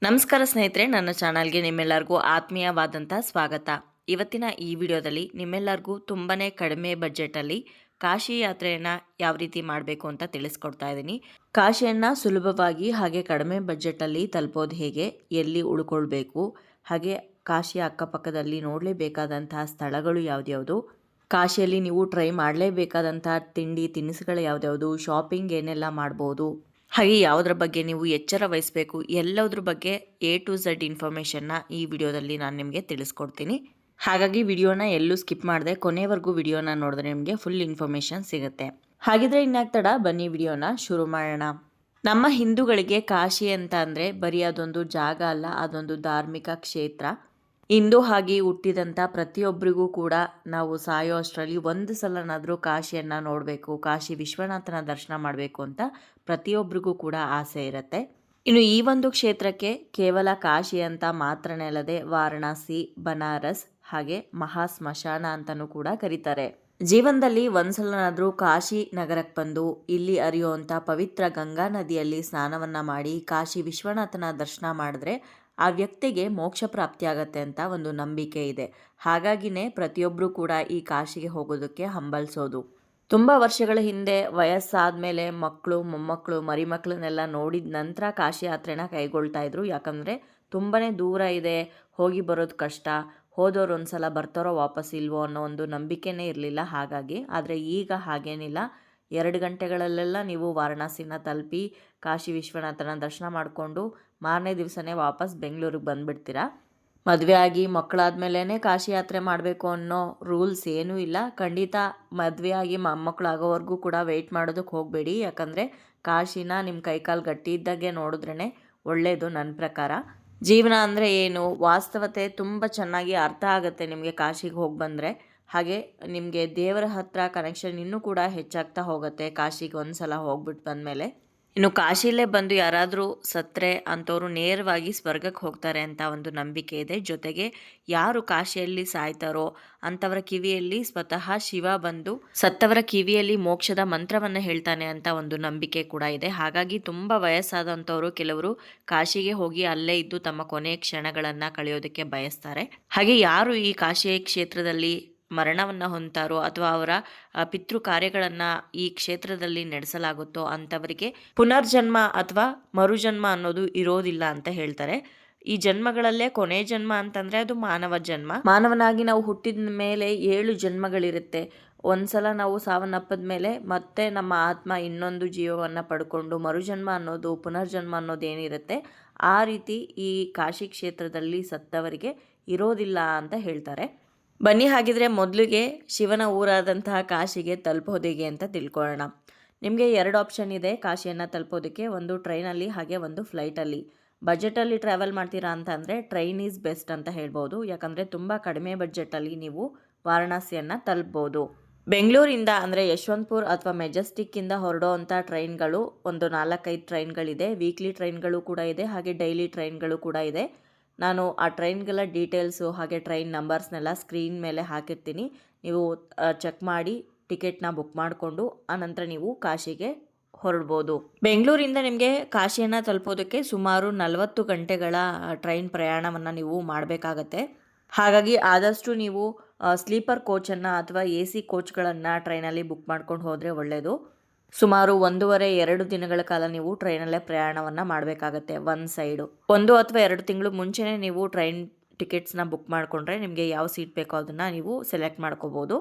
ನಮಸ್ಕಾರ ಸ್ನೇಹಿತರೆ, ನನ್ನ ಚಾನಲ್ಗೆ ನಿಮ್ಮೆಲ್ಲರಿಗೂ ಆತ್ಮೀಯವಾದಂಥ ಸ್ವಾಗತ. ಇವತ್ತಿನ ಈ ವಿಡಿಯೋದಲ್ಲಿ ನಿಮ್ಮೆಲ್ಲರಿಗೂ ತುಂಬಾ ಕಡಿಮೆ ಬಜೆಟಲ್ಲಿ ಕಾಶಿ ಯಾತ್ರೆಯನ್ನು ಯಾವ ರೀತಿ ಮಾಡಬೇಕು ಅಂತ ತಿಳಿಸ್ಕೊಡ್ತಾ ಇದ್ದೀನಿ. ಕಾಶಿಯನ್ನು ಸುಲಭವಾಗಿ ಹಾಗೆ ಕಡಿಮೆ ಬಜೆಟಲ್ಲಿ ತಲುಪೋದು ಹೇಗೆ, ಎಲ್ಲಿ ಉಳ್ಕೊಳ್ಬೇಕು, ಹಾಗೆ ಕಾಶಿಯ ಅಕ್ಕಪಕ್ಕದಲ್ಲಿ ನೋಡಲೇಬೇಕಾದಂತಹ ಸ್ಥಳಗಳು ಯಾವ್ದ್ಯಾವುದು, ಕಾಶಿಯಲ್ಲಿ ನೀವು ಟ್ರೈ ಮಾಡಲೇಬೇಕಾದಂಥ ತಿಂಡಿ ತಿನಿಸುಗಳು ಯಾವ್ದ್ಯಾವುದು, ಶಾಪಿಂಗ್ ಏನೆಲ್ಲ ಮಾಡ್ಬೋದು, ಹಾಗೆ ಯಾವುದ್ರ ಬಗ್ಗೆ ನೀವು ಎಚ್ಚರ ವಹಿಸಬೇಕು, ಎಲ್ಲದ್ರ ಬಗ್ಗೆ A to Z ಇನ್ಫಾರ್ಮೇಷನ್ನ ಈ ವಿಡಿಯೋದಲ್ಲಿ ನಾನು ನಿಮಗೆ ತಿಳಿಸ್ಕೊಡ್ತೀನಿ. ಹಾಗಾಗಿ ವಿಡಿಯೋನ ಎಲ್ಲೂ ಸ್ಕಿಪ್ ಮಾಡದೆ ಕೊನೆವರೆಗೂ ವಿಡಿಯೋನ ನೋಡಿದ್ರೆ ನಿಮಗೆ ಫುಲ್ ಇನ್ಫಾರ್ಮೇಷನ್ ಸಿಗುತ್ತೆ. ಹಾಗಿದ್ರೆ ಇನ್ಯಾಕ್ ತಡ, ಬನ್ನಿ ವಿಡಿಯೋನ ಶುರು ಮಾಡೋಣ. ನಮ್ಮ ಹಿಂದೂಗಳಿಗೆ ಕಾಶಿ ಅಂತ ಅಂದರೆ ಬರೀ ಅದೊಂದು ಜಾಗ ಅಲ್ಲ, ಅದೊಂದು ಧಾರ್ಮಿಕ ಕ್ಷೇತ್ರ. ಹಿಂದೂ ಆಗಿ ಹುಟ್ಟಿದಂಥ ಪ್ರತಿಯೊಬ್ಬರಿಗೂ ಕೂಡ ನಾವು ಸಾಯೋ ಅಷ್ಟರಲ್ಲಿ ಒಂದು ಸಲನಾದರೂ ಕಾಶಿಯನ್ನು ನೋಡಬೇಕು, ಕಾಶಿ ವಿಶ್ವನಾಥನ ದರ್ಶನ ಮಾಡಬೇಕು ಅಂತ ಪ್ರತಿಯೊಬ್ಬರಿಗೂ ಕೂಡ ಆಸೆ ಇರುತ್ತೆ. ಇನ್ನು ಈ ಒಂದು ಕ್ಷೇತ್ರಕ್ಕೆ ಕೇವಲ ಕಾಶಿ ಅಂತ ಮಾತ್ರನೇ ಅಲ್ಲದೆ ವಾರಣಾಸಿ, ಬನಾರಸ್ ಹಾಗೆ ಮಹಾ ಸ್ಮಶಾನ ಅಂತಲೂ ಕೂಡ ಕರೀತಾರೆ. ಜೀವನದಲ್ಲಿ ಒಂದ್ಸಲನಾದರೂ ಕಾಶಿ ನಗರಕ್ಕೆ ಬಂದು ಇಲ್ಲಿ ಹರಿಯುವಂಥ ಪವಿತ್ರ ಗಂಗಾ ನದಿಯಲ್ಲಿ ಸ್ನಾನವನ್ನು ಮಾಡಿ ಕಾಶಿ ವಿಶ್ವನಾಥನ ದರ್ಶನ ಮಾಡಿದ್ರೆ ಆ ವ್ಯಕ್ತಿಗೆ ಮೋಕ್ಷ ಪ್ರಾಪ್ತಿಯಾಗತ್ತೆ ಅಂತ ಒಂದು ನಂಬಿಕೆ ಇದೆ. ಹಾಗಾಗಿನೇ ಪ್ರತಿಯೊಬ್ಬರು ಕೂಡ ಈ ಕಾಶಿಗೆ ಹೋಗೋದಕ್ಕೆ ಹಂಬಲಿಸೋದು. ತುಂಬ ವರ್ಷಗಳ ಹಿಂದೆ ವಯಸ್ಸಾದಮೇಲೆ ಮಕ್ಕಳು, ಮೊಮ್ಮಕ್ಕಳು, ಮರಿಮಕ್ಕಳನ್ನೆಲ್ಲ ನೋಡಿದ ನಂತರ ಕಾಶಿ ಯಾತ್ರೆನ ಕೈಗೊಳ್ತಾ ಇದ್ರು. ಯಾಕಂದರೆ ತುಂಬಾ ದೂರ ಇದೆ, ಹೋಗಿ ಬರೋದು ಕಷ್ಟ, ಹೋದವ್ರು ಒಂದ್ಸಲ ಬರ್ತಾರೋ ವಾಪಸ್ ಇಲ್ವೋ ಅನ್ನೋ ಒಂದು ನಂಬಿಕೆನೇ ಇರಲಿಲ್ಲ. ಹಾಗಾಗಿ ಆದರೆ ಈಗ ಹಾಗೇನಿಲ್ಲ, 2 ಗಂಟೆಗಳಲ್ಲೆಲ್ಲ ನೀವು ವಾರಣಾಸಿನ ತಲುಪಿ ಕಾಶಿ ವಿಶ್ವನಾಥನ ದರ್ಶನ ಮಾಡಿಕೊಂಡು ಮಾರನೇ ದಿವಸನೇ ವಾಪಸ್ ಬೆಂಗಳೂರಿಗೆ ಬಂದುಬಿಡ್ತೀರಾ. ಮದುವೆ ಆಗಿ ಮಕ್ಕಳಾದ್ಮೇಲೆ ಕಾಶಿ ಯಾತ್ರೆ ಮಾಡಬೇಕು ಅನ್ನೋ ರೂಲ್ಸ್ ಏನೂ ಇಲ್ಲ. ಖಂಡಿತ ಮದುವೆ ಆಗಿ ಮೊಮ್ಮಕ್ಕಳಾಗೋವರೆಗೂ ಕೂಡ ವೆಯ್ಟ್ ಮಾಡೋದಕ್ಕೆ ಹೋಗಬೇಡಿ. ಯಾಕಂದರೆ ಕಾಶಿನ ನಿಮ್ಮ ಕೈಕಾಲು ಗಟ್ಟಿ ಇದ್ದಾಗೆ ನೋಡಿದ್ರೇ ಒಳ್ಳೆಯದು ನನ್ನ ಪ್ರಕಾರ. ಜೀವನ ಅಂದರೆ ಏನು, ವಾಸ್ತವತೆ ತುಂಬ ಚೆನ್ನಾಗಿ ಅರ್ಥ ಆಗುತ್ತೆ ನಿಮಗೆ ಕಾಶಿಗೆ ಹೋಗಿ ಬಂದರೆ. ಹಾಗೆ ನಿಮಗೆ ದೇವರ ಹತ್ರ ಕನೆಕ್ಷನ್ ಇನ್ನೂ ಕೂಡ ಹೆಚ್ಚಾಗ್ತಾ ಹೋಗುತ್ತೆ ಕಾಶಿಗೆ ಒಂದು ಸಲ ಹೋಗ್ಬಿಟ್ಟು ಬಂದಮೇಲೆ. ಇನ್ನು ಕಾಶಿಲೇ ಬಂದು ಯಾರಾದರೂ ಸತ್ತರೆ ಅಂಥವ್ರು ನೇರವಾಗಿ ಸ್ವರ್ಗಕ್ಕೆ ಹೋಗ್ತಾರೆ ಅಂತ ಒಂದು ನಂಬಿಕೆ ಇದೆ. ಜೊತೆಗೆ ಯಾರು ಕಾಶಿಯಲ್ಲಿ ಸಾಯ್ತಾರೋ ಅಂಥವರ ಕಿವಿಯಲ್ಲಿ ಸ್ವತಃ ಶಿವ ಬಂದು ಸತ್ತವರ ಕಿವಿಯಲ್ಲಿ ಮೋಕ್ಷದ ಮಂತ್ರವನ್ನು ಹೇಳ್ತಾನೆ ಅಂತ ಒಂದು ನಂಬಿಕೆ ಕೂಡ ಇದೆ. ಹಾಗಾಗಿ ತುಂಬ ವಯಸ್ಸಾದಂಥವರು ಕೆಲವರು ಕಾಶಿಗೆ ಹೋಗಿ ಅಲ್ಲೇ ಇದ್ದು ತಮ್ಮ ಕೊನೆಯ ಕ್ಷಣಗಳನ್ನು ಕಳೆಯೋದಕ್ಕೆ ಬಯಸ್ತಾರೆ. ಹಾಗೆ ಯಾರು ಈ ಕಾಶಿ ಕ್ಷೇತ್ರದಲ್ಲಿ ಮರಣವನ್ನು ಹೊಂತಾರೋ ಅಥವಾ ಅವರ ಪಿತೃ ಕಾರ್ಯಗಳನ್ನು ಈ ಕ್ಷೇತ್ರದಲ್ಲಿ ನಡೆಸಲಾಗುತ್ತೋ ಅಂಥವರಿಗೆ ಪುನರ್ಜನ್ಮ ಅಥವಾ ಮರುಜನ್ಮ ಅನ್ನೋದು ಇರೋದಿಲ್ಲ ಅಂತ ಹೇಳ್ತಾರೆ. ಈ ಜನ್ಮಗಳಲ್ಲೇ ಕೊನೆ ಜನ್ಮ ಅಂತಂದರೆ ಅದು ಮಾನವ ಜನ್ಮ. ಮಾನವನಾಗಿ ನಾವು ಹುಟ್ಟಿದ ಮೇಲೆ 7 ಜನ್ಮಗಳಿರುತ್ತೆ. ಒಂದ್ಸಲ ನಾವು ಸಾವನ್ನಪ್ಪದ ಮೇಲೆ ಮತ್ತೆ ನಮ್ಮ ಆತ್ಮ ಇನ್ನೊಂದು ಜೀವವನ್ನು ಪಡ್ಕೊಂಡು ಮರುಜನ್ಮ ಅನ್ನೋದು, ಪುನರ್ಜನ್ಮ ಅನ್ನೋದು ಏನಿರುತ್ತೆ ಆ ರೀತಿ ಈ ಕಾಶಿ ಕ್ಷೇತ್ರದಲ್ಲಿ ಸತ್ತವರಿಗೆ ಇರೋದಿಲ್ಲ ಅಂತ ಹೇಳ್ತಾರೆ. ಬನ್ನಿ ಹಾಗಿದ್ರೆ ಮೊದಲಿಗೆ ಶಿವನ ಊರಾದಂತಹ ಕಾಶಿಗೆ ತಲುಪೋದು ಹೇಗೆ ಅಂತ ತಿಳ್ಕೊಳ್ಳೋಣ. ನಿಮಗೆ 2 ಆಪ್ಷನ್ ಇದೆ ಕಾಶಿಯನ್ನು ತಲುಪೋದಕ್ಕೆ, ಒಂದು ಟ್ರೈನಲ್ಲಿ ಹಾಗೆ ಒಂದು ಫ್ಲೈಟಲ್ಲಿ. ಬಜೆಟಲ್ಲಿ ಟ್ರಾವೆಲ್ ಮಾಡ್ತೀರಾ ಅಂತ ಅಂದರೆ ಟ್ರೈನ್ ಈಸ್ ಬೆಸ್ಟ್ ಅಂತ ಹೇಳ್ಬೋದು. ಯಾಕಂದರೆ ತುಂಬ ಕಡಿಮೆ ಬಜೆಟಲ್ಲಿ ನೀವು ವಾರಣಾಸಿಯನ್ನು ತಲುಪ್ಬೋದು. ಬೆಂಗಳೂರಿಂದ ಅಂದರೆ ಯಶವಂತಪುರ ಅಥವಾ ಮೆಜೆಸ್ಟಿಕ್ಕಿಂದ ಹೊರಡೋವಂಥ ಟ್ರೈನ್ಗಳು ಒಂದು 4-5 ಟ್ರೈನ್ಗಳಿದೆ. ವೀಕ್ಲಿ ಟ್ರೈನ್ಗಳು ಕೂಡ ಇದೆ, ಹಾಗೆ ಡೈಲಿ ಟ್ರೈನ್ಗಳು ಕೂಡ ಇದೆ. ನಾನು ಆ ಟ್ರೈನ್ಗಳ ಡೀಟೇಲ್ಸು ಹಾಗೆ ಟ್ರೈನ್ ನಂಬರ್ಸ್ನೆಲ್ಲ ಸ್ಕ್ರೀನ್ ಮೇಲೆ ಹಾಕಿರ್ತೀನಿ. ನೀವು ಚೆಕ್ ಮಾಡಿ ಟಿಕೆಟ್ನ ಬುಕ್ ಮಾಡಿಕೊಂಡು ಆನಂತರ ನೀವು ಕಾಶಿಗೆ ಹೊರಡ್ಬೋದು. ಬೆಂಗಳೂರಿಂದ ನಿಮಗೆ ಕಾಶಿಯನ್ನು ತಲುಪೋದಕ್ಕೆ ಸುಮಾರು 40 ಗಂಟೆಗಳ ಟ್ರೈನ್ ಪ್ರಯಾಣವನ್ನು ನೀವು ಮಾಡಬೇಕಾಗತ್ತೆ. ಹಾಗಾಗಿ ಆದಷ್ಟು ನೀವು ಸ್ಲೀಪರ್ ಕೋಚನ್ನು ಅಥವಾ AC ಕೋಚ್ಗಳನ್ನು ಟ್ರೈನಲ್ಲಿ ಬುಕ್ ಮಾಡ್ಕೊಂಡು ಹೋದರೆ ಒಳ್ಳೆಯದು. ಸುಮಾರು 1.5-2 ದಿನಗಳ ಕಾಲ ನೀವು ಟ್ರೈನಲ್ಲೇ ಪ್ರಯಾಣವನ್ನು ಮಾಡಬೇಕಾಗತ್ತೆ ಒಂದು ಸೈಡು. 1 ಅಥವಾ 2 ತಿಂಗಳು ಮುಂಚೆನೇ ನೀವು ಟ್ರೈನ್ ಟಿಕೆಟ್ಸ್ನ ಬುಕ್ ಮಾಡಿಕೊಂಡ್ರೆ ನಿಮಗೆ ಯಾವ ಸೀಟ್ ಬೇಕೋ ಅದನ್ನು ನೀವು ಸೆಲೆಕ್ಟ್ ಮಾಡ್ಕೋಬೋದು.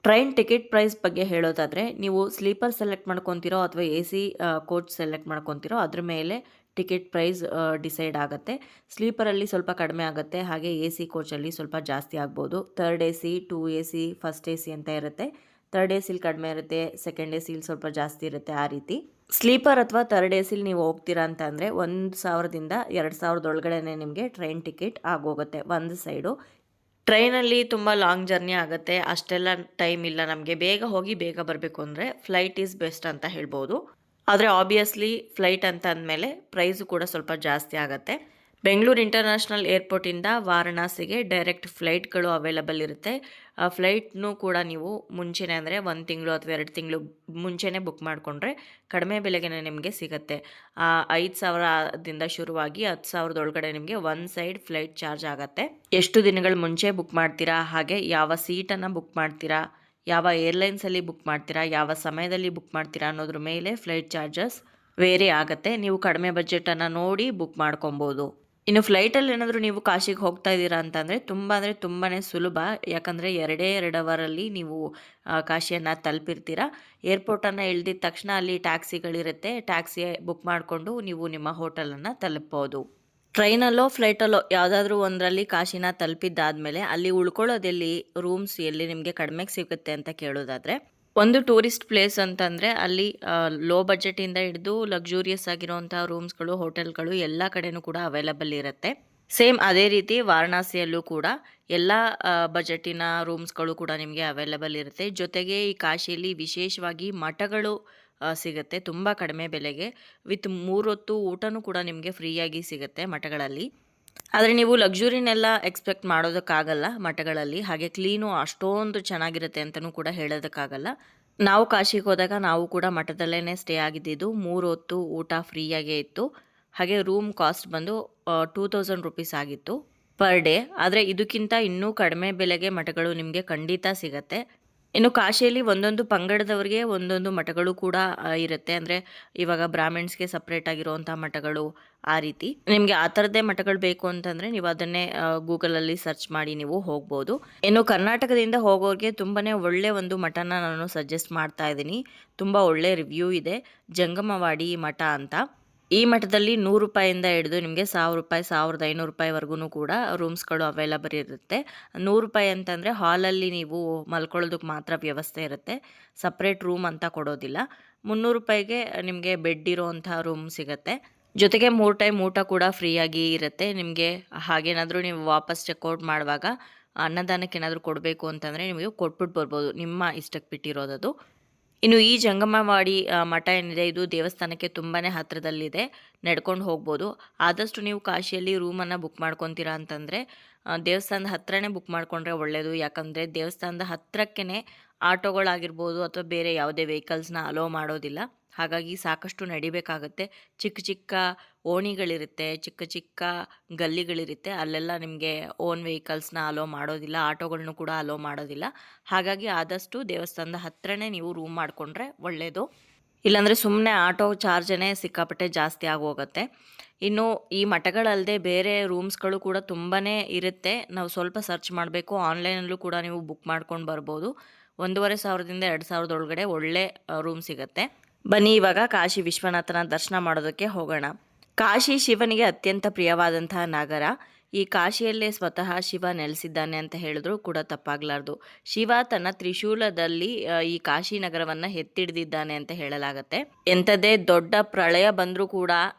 ಟ್ರೈನ್ ಟಿಕೆಟ್ ಪ್ರೈಸ್ ಬಗ್ಗೆ ಹೇಳೋದಾದರೆ ನೀವು ಸ್ಲೀಪರ್ ಸೆಲೆಕ್ಟ್ ಮಾಡ್ಕೊತೀರೋ ಅಥವಾ AC ಕೋಚ್ ಸೆಲೆಕ್ಟ್ ಮಾಡ್ಕೊತೀರೋ ಅದ್ರ ಮೇಲೆ ಟಿಕೆಟ್ ಪ್ರೈಸ್ ಡಿಸೈಡ್ ಆಗುತ್ತೆ. ಸ್ಲೀಪರಲ್ಲಿ ಸ್ವಲ್ಪ ಕಡಿಮೆ ಆಗುತ್ತೆ, ಹಾಗೆ AC ಕೋಚಲ್ಲಿ ಸ್ವಲ್ಪ ಜಾಸ್ತಿ ಆಗ್ಬೋದು. 3rd AC, 2 AC, first AC ಅಂತ ಇರುತ್ತೆ. 3rd ACಲಿ ಕಡಿಮೆ ಇರುತ್ತೆ, 2nd ACಲಿ ಸ್ವಲ್ಪ ಜಾಸ್ತಿ ಇರುತ್ತೆ. ಆ ರೀತಿ ಸ್ಲೀಪರ್ ಅಥವಾ 3rd ACಲಿ ನೀವು ಹೋಗ್ತೀರಾ ಅಂತ ಅಂದರೆ 1,000ದಿಂದ 2,000 ಒಳಗಡೆನೆ ನಿಮಗೆ ಟ್ರೈನ್ ಟಿಕೆಟ್ ಆಗೋಗುತ್ತೆ ಒಂದು ಸೈಡು. ಟ್ರೈನಲ್ಲಿ ತುಂಬ ಲಾಂಗ್ ಜರ್ನಿ ಆಗುತ್ತೆ, ಅಷ್ಟೆಲ್ಲ ಟೈಮ್ ಇಲ್ಲ ನಮಗೆ. ಬೇಗ ಹೋಗಿ ಬೇಗ ಬರಬೇಕು ಅಂದರೆ ಫ್ಲೈಟ್ ಈಸ್ ಬೆಸ್ಟ್ ಅಂತ ಹೇಳ್ಬೋದು. ಆದರೆ ಆಬ್ವಿಯಸ್ಲಿ ಫ್ಲೈಟ್ ಅಂತ ಅಂದಮೇಲೆ ಪ್ರೈಸು ಕೂಡ ಸ್ವಲ್ಪ ಜಾಸ್ತಿ ಆಗುತ್ತೆ. ಬೆಂಗಳೂರು ಇಂಟರ್ನ್ಯಾಷನಲ್ ಏರ್ಪೋರ್ಟಿಂದ ವಾರಣಾಸಿಗೆ ಡೈರೆಕ್ಟ್ ಫ್ಲೈಟ್ಗಳು ಅವೈಲಬಲ್ ಇರುತ್ತೆ. ಆ ಫ್ಲೈಟ್‌ನೂ ಕೂಡ ನೀವು ಮುಂಚೆನೇ ಅಂದರೆ 1 ತಿಂಗಳು ಅಥವಾ 2 ತಿಂಗಳು ಮುಂಚೆನೇ ಬುಕ್ ಮಾಡಿಕೊಂಡ್ರೆ ಕಡಿಮೆ ಬೆಲೆಗೇನೆ ನಿಮಗೆ ಸಿಗುತ್ತೆ. 5,000ದಿಂದ ಶುರುವಾಗಿ 10,000 ಒಳಗಡೆ ನಿಮಗೆ ಒನ್ ಸೈಡ್ ಫ್ಲೈಟ್ ಚಾರ್ಜ್ ಆಗುತ್ತೆ. ಎಷ್ಟು ದಿನಗಳ ಮುಂಚೆ ಬುಕ್ ಮಾಡ್ತೀರಾ, ಹಾಗೆ ಯಾವ ಸೀಟನ್ನು ಬುಕ್ ಮಾಡ್ತೀರಾ, ಯಾವ ಏರ್ಲೈನ್ಸಲ್ಲಿ ಬುಕ್ ಮಾಡ್ತೀರಾ, ಯಾವ ಸಮಯದಲ್ಲಿ ಬುಕ್ ಮಾಡ್ತೀರಾ ಅನ್ನೋದ್ರ ಮೇಲೆ ಫ್ಲೈಟ್ ಚಾರ್ಜಸ್ ವೇರಿ ಆಗುತ್ತೆ. ನೀವು ಕಡಿಮೆ ಬಜೆಟನ್ನು ನೋಡಿ ಬುಕ್ ಮಾಡ್ಕೊಬೋದು. ಇನ್ನು ಫ್ಲೈಟಲ್ಲಿ ಏನಾದರೂ ನೀವು ಕಾಶಿಗೆ ಹೋಗ್ತಾ ಇದ್ದೀರಾ ಅಂತಂದರೆ ತುಂಬಾ ಸುಲಭ. ಯಾಕಂದರೆ 2 ಅವರಲ್ಲಿ ನೀವು ಕಾಶಿಯನ್ನು ತಲುಪಿರ್ತೀರ. ಏರ್ಪೋರ್ಟನ್ನು ಇಳಿದಿದ ತಕ್ಷಣ ಅಲ್ಲಿ ಟ್ಯಾಕ್ಸಿಗಳಿರುತ್ತೆ. ಟ್ಯಾಕ್ಸಿ ಬುಕ್ ಮಾಡಿಕೊಂಡು ನೀವು ನಿಮ್ಮ ಹೋಟೆಲನ್ನು ತಲುಪ್ಬೋದು. ಟ್ರೈನಲ್ಲೋ ಫ್ಲೈಟಲ್ಲೋ ಯಾವುದಾದ್ರೂ ಒಂದರಲ್ಲಿ ಕಾಶಿನ ತಲುಪಿದ್ದಾದಮೇಲೆ ಅಲ್ಲಿ ಉಳ್ಕೊಳ್ಳೋದೆಲ್ಲಿ, ರೂಮ್ಸ್ ಎಲ್ಲಿ ನಿಮಗೆ ಕಡಿಮೆಗೆ ಸಿಗುತ್ತೆ ಅಂತ ಕೇಳೋದಾದರೆ, ಒಂದು ಟೂರಿಸ್ಟ್ ಪ್ಲೇಸ್ ಅಂತಂದರೆ ಅಲ್ಲಿ ಲೋ ಬಜೆಟಿಂದ ಹಿಡಿದು ಲಕ್ಸುರಿಯಸ್ ಆಗಿರೋಂಥ ರೂಮ್ಸ್ಗಳು, ಹೋಟೆಲ್ಗಳು ಎಲ್ಲ ಕಡೆನೂ ಕೂಡ ಅವೈಲಬಲ್ ಇರುತ್ತೆ. ಸೇಮ್ ಅದೇ ರೀತಿ ವಾರಣಾಸಿಯಲ್ಲೂ ಕೂಡ ಎಲ್ಲ ಬಜೆಟಿನ ರೂಮ್ಸ್ಗಳು ಕೂಡ ನಿಮಗೆ ಅವೈಲಬಲ್ ಇರುತ್ತೆ. ಜೊತೆಗೆ ಈ ಕಾಶಿಯಲ್ಲಿ ವಿಶೇಷವಾಗಿ ಮಠಗಳು ಸಿಗುತ್ತೆ ತುಂಬ ಕಡಿಮೆ ಬೆಲೆಗೆ. ವಿತ್ 3 ಹೊತ್ತು ಊಟನೂ ಕೂಡ ನಿಮಗೆ ಫ್ರೀಯಾಗಿ ಸಿಗುತ್ತೆ ಮಠಗಳಲ್ಲಿ. ಆದರೆ ನೀವು ಲಕ್ಸುರಿನೆಲ್ಲ ಎಕ್ಸ್ಪೆಕ್ಟ್ ಮಾಡೋದಕ್ಕಾಗಲ್ಲ ಮಠಗಳಲ್ಲಿ. ಹಾಗೆ ಕ್ಲೀನು ಅಷ್ಟೊಂದು ಚೆನ್ನಾಗಿರುತ್ತೆ ಅಂತಲೂ ಕೂಡ ಹೇಳೋದಕ್ಕಾಗಲ್ಲ. ನಾವು ಕಾಶಿಗೆ ಹೋದಾಗ ನಾವು ಕೂಡ ಮಠದಲ್ಲೇ ಸ್ಟೇ ಆಗಿದ್ದಿದ್ದು. 3 ಹೊತ್ತು ಊಟ ಫ್ರೀಯಾಗೇ ಇತ್ತು. ಹಾಗೆ ರೂಮ್ ಕಾಸ್ಟ್ ಬಂದು 2000 ರುಪೀಸ್ ಆಗಿತ್ತು ಪರ್ ಡೇ. ಆದರೆ ಇದಕ್ಕಿಂತ ಇನ್ನೂ ಕಡಿಮೆ ಬೆಲೆಗೆ ಮಠಗಳು ನಿಮಗೆ ಖಂಡಿತ ಸಿಗುತ್ತೆ. ಇನ್ನು ಕಾಶಿಯಲ್ಲಿ ಒಂದೊಂದು ಪಂಗಡದವರಿಗೆ ಒಂದೊಂದು ಮಠಗಳು ಕೂಡ ಇರುತ್ತೆ. ಅಂದರೆ ಇವಾಗ ಬ್ರಾಹ್ಮಿಣ್ಸ್ಗೆ ಸಪ್ರೇಟ್ ಆಗಿರುವಂಥ ಮಠಗಳು, ಆ ರೀತಿ ನಿಮಗೆ ಆ ಥರದ್ದೇ ಮಠಗಳು ಬೇಕು ಅಂತಂದರೆ ನೀವು ಅದನ್ನೇ ಗೂಗಲಲ್ಲಿ ಸರ್ಚ್ ಮಾಡಿ ನೀವು ಹೋಗ್ಬೋದು. ಇನ್ನು ಕರ್ನಾಟಕದಿಂದ ಹೋಗೋರಿಗೆ ತುಂಬಾ ಒಳ್ಳೆ ಒಂದು ಮಠನ ನಾನು ಸಜೆಸ್ಟ್ ಮಾಡ್ತಾ ಇದ್ದೀನಿ. ತುಂಬ ಒಳ್ಳೆ ರಿವ್ಯೂ ಇದೆ, ಜಂಗಮವಾಡಿ ಮಠ ಅಂತ. ಈ ಮಠದಲ್ಲಿ 100 ರೂಪಾಯಿಂದ ಹಿಡಿದು ನಿಮಗೆ 1000 ರೂಪಾಯಿ, 1500 ರೂಪಾಯಿವರೆಗೂ ಕೂಡ ರೂಮ್ಸ್ಗಳು ಅವೈಲಬಲ್ ಇರುತ್ತೆ. 100 ರೂಪಾಯಿ ಅಂತಂದರೆ ಹಾಲಲ್ಲಿ ನೀವು ಮಲ್ಕೊಳ್ಳೋದಕ್ಕೆ ಮಾತ್ರ ವ್ಯವಸ್ಥೆ ಇರುತ್ತೆ, ಸಪ್ರೇಟ್ ರೂಮ್ ಅಂತ ಕೊಡೋದಿಲ್ಲ. 300 ರೂಪಾಯಿಗೆ ನಿಮಗೆ ಬೆಡ್ ಇರೋವಂಥ ರೂಮ್ ಸಿಗುತ್ತೆ. ಜೊತೆಗೆ 3 ಟೈಮ್ ಊಟ ಕೂಡ ಫ್ರೀಯಾಗಿ ಇರುತ್ತೆ ನಿಮಗೆ. ಹಾಗೇನಾದರೂ ನೀವು ವಾಪಸ್ ಚೆಕ್ಔಟ್ ಮಾಡುವಾಗ ಅನ್ನದಾನಕ್ಕೆ ಏನಾದರೂ ಕೊಡಬೇಕು ಅಂತಂದರೆ ನಿಮಗೆ ಕೊಟ್ಬಿಟ್ಟು ಬರ್ಬೋದು, ನಿಮ್ಮ ಇಷ್ಟಕ್ಕೆ ಬಿಟ್ಟಿರೋದದು. ಇನ್ನು ಈ ಜಂಗಮವಾಡಿ ಮಠ ಏನಿದೆ ಇದು ದೇವಸ್ಥಾನಕ್ಕೆ ತುಂಬಾ ಹತ್ತಿರದಲ್ಲಿದೆ, ನಡ್ಕೊಂಡು ಹೋಗ್ಬೋದು. ಆದಷ್ಟು ನೀವು ಕಾಶಿಯಲ್ಲಿ ರೂಮನ್ನು ಬುಕ್ ಮಾಡ್ಕೊತೀರಾ ಅಂತಂದರೆ ದೇವಸ್ಥಾನದ ಹತ್ರನೇ ಬುಕ್ ಮಾಡಿಕೊಂಡ್ರೆ ಒಳ್ಳೆಯದು. ಯಾಕಂದರೆ ದೇವಸ್ಥಾನದ ಹತ್ತಿರಕ್ಕೇ ಆಟೋಗಳಾಗಿರ್ಬೋದು ಅಥವಾ ಬೇರೆ ಯಾವುದೇ ವೆಹಿಕಲ್ಸ್ನ ಅಲೋ ಮಾಡೋದಿಲ್ಲ. ಹಾಗಾಗಿ ಸಾಕಷ್ಟು ನಡಿಬೇಕಾಗುತ್ತೆ. ಚಿಕ್ಕ ಚಿಕ್ಕ ಓಣಿಗಳಿರುತ್ತೆ, ಚಿಕ್ಕ ಚಿಕ್ಕ ಗಲ್ಲಿಗಳಿರುತ್ತೆ. ಅಲ್ಲೆಲ್ಲ ನಿಮಗೆ ಓನ್ ವೆಹಿಕಲ್ಸ್ನ ಅಲೋ ಮಾಡೋದಿಲ್ಲ, ಆಟೋಗಳನ್ನೂ ಕೂಡ ಅಲೋ ಮಾಡೋದಿಲ್ಲ. ಹಾಗಾಗಿ ಆದಷ್ಟು ದೇವಸ್ಥಾನದ ಹತ್ರನೇ ನೀವು ರೂಮ್ ಮಾಡಿಕೊಂಡ್ರೆ ಒಳ್ಳೆಯದು. ಇಲ್ಲಾಂದರೆ ಸುಮ್ಮನೆ ಆಟೋ ಚಾರ್ಜನೇ ಸಿಕ್ಕಾಪಟ್ಟೆ ಜಾಸ್ತಿ ಆಗೋಗುತ್ತೆ. ಇನ್ನು ಈ ಮಠಗಳಲ್ಲದೆ ಬೇರೆ ರೂಮ್ಸ್ಗಳು ಕೂಡ ತುಂಬಾ ಇರುತ್ತೆ. ನಾವು ಸ್ವಲ್ಪ ಸರ್ಚ್ ಮಾಡಬೇಕು. ಆನ್ಲೈನಲ್ಲೂ ಕೂಡ ನೀವು ಬುಕ್ ಮಾಡ್ಕೊಂಡು ಬರ್ಬೋದು. 1500ದಿಂದ 2000 ಒಳಗಡೆ ಒಳ್ಳೆ ರೂಮ್ ಸಿಗುತ್ತೆ. ಬನ್ನಿ ಇವಾಗ ಕಾಶಿ ವಿಶ್ವನಾಥನ ದರ್ಶನ ಮಾಡೋದಕ್ಕೆ ಹೋಗೋಣ. ಕಾಶಿ ಶಿವನಿಗೆ ಅತ್ಯಂತ ಪ್ರಿಯವಾದಂತಹ ನಗರ. ಈ ಕಾಶಿಯಲ್ಲೇ ಸ್ವತಃ ಶಿವ ನೆಲೆಸಿದ್ದಾನೆ ಅಂತ ಹೇಳಿದ್ರು ಕೂಡ ತಪ್ಪಾಗಲಾರ್ದು. ಶಿವ ತನ್ನ ತ್ರಿಶೂಲದಲ್ಲಿ ಈ ಕಾಶಿ ನಗರವನ್ನು ಎತ್ತಿಡ್ದಿದ್ದಾನೆ ಅಂತ ಹೇಳಲಾಗತ್ತೆ. ಎಂಥದೇ ದೊಡ್ಡ ಪ್ರಳಯ ಬಂದರೂ ಕೂಡ,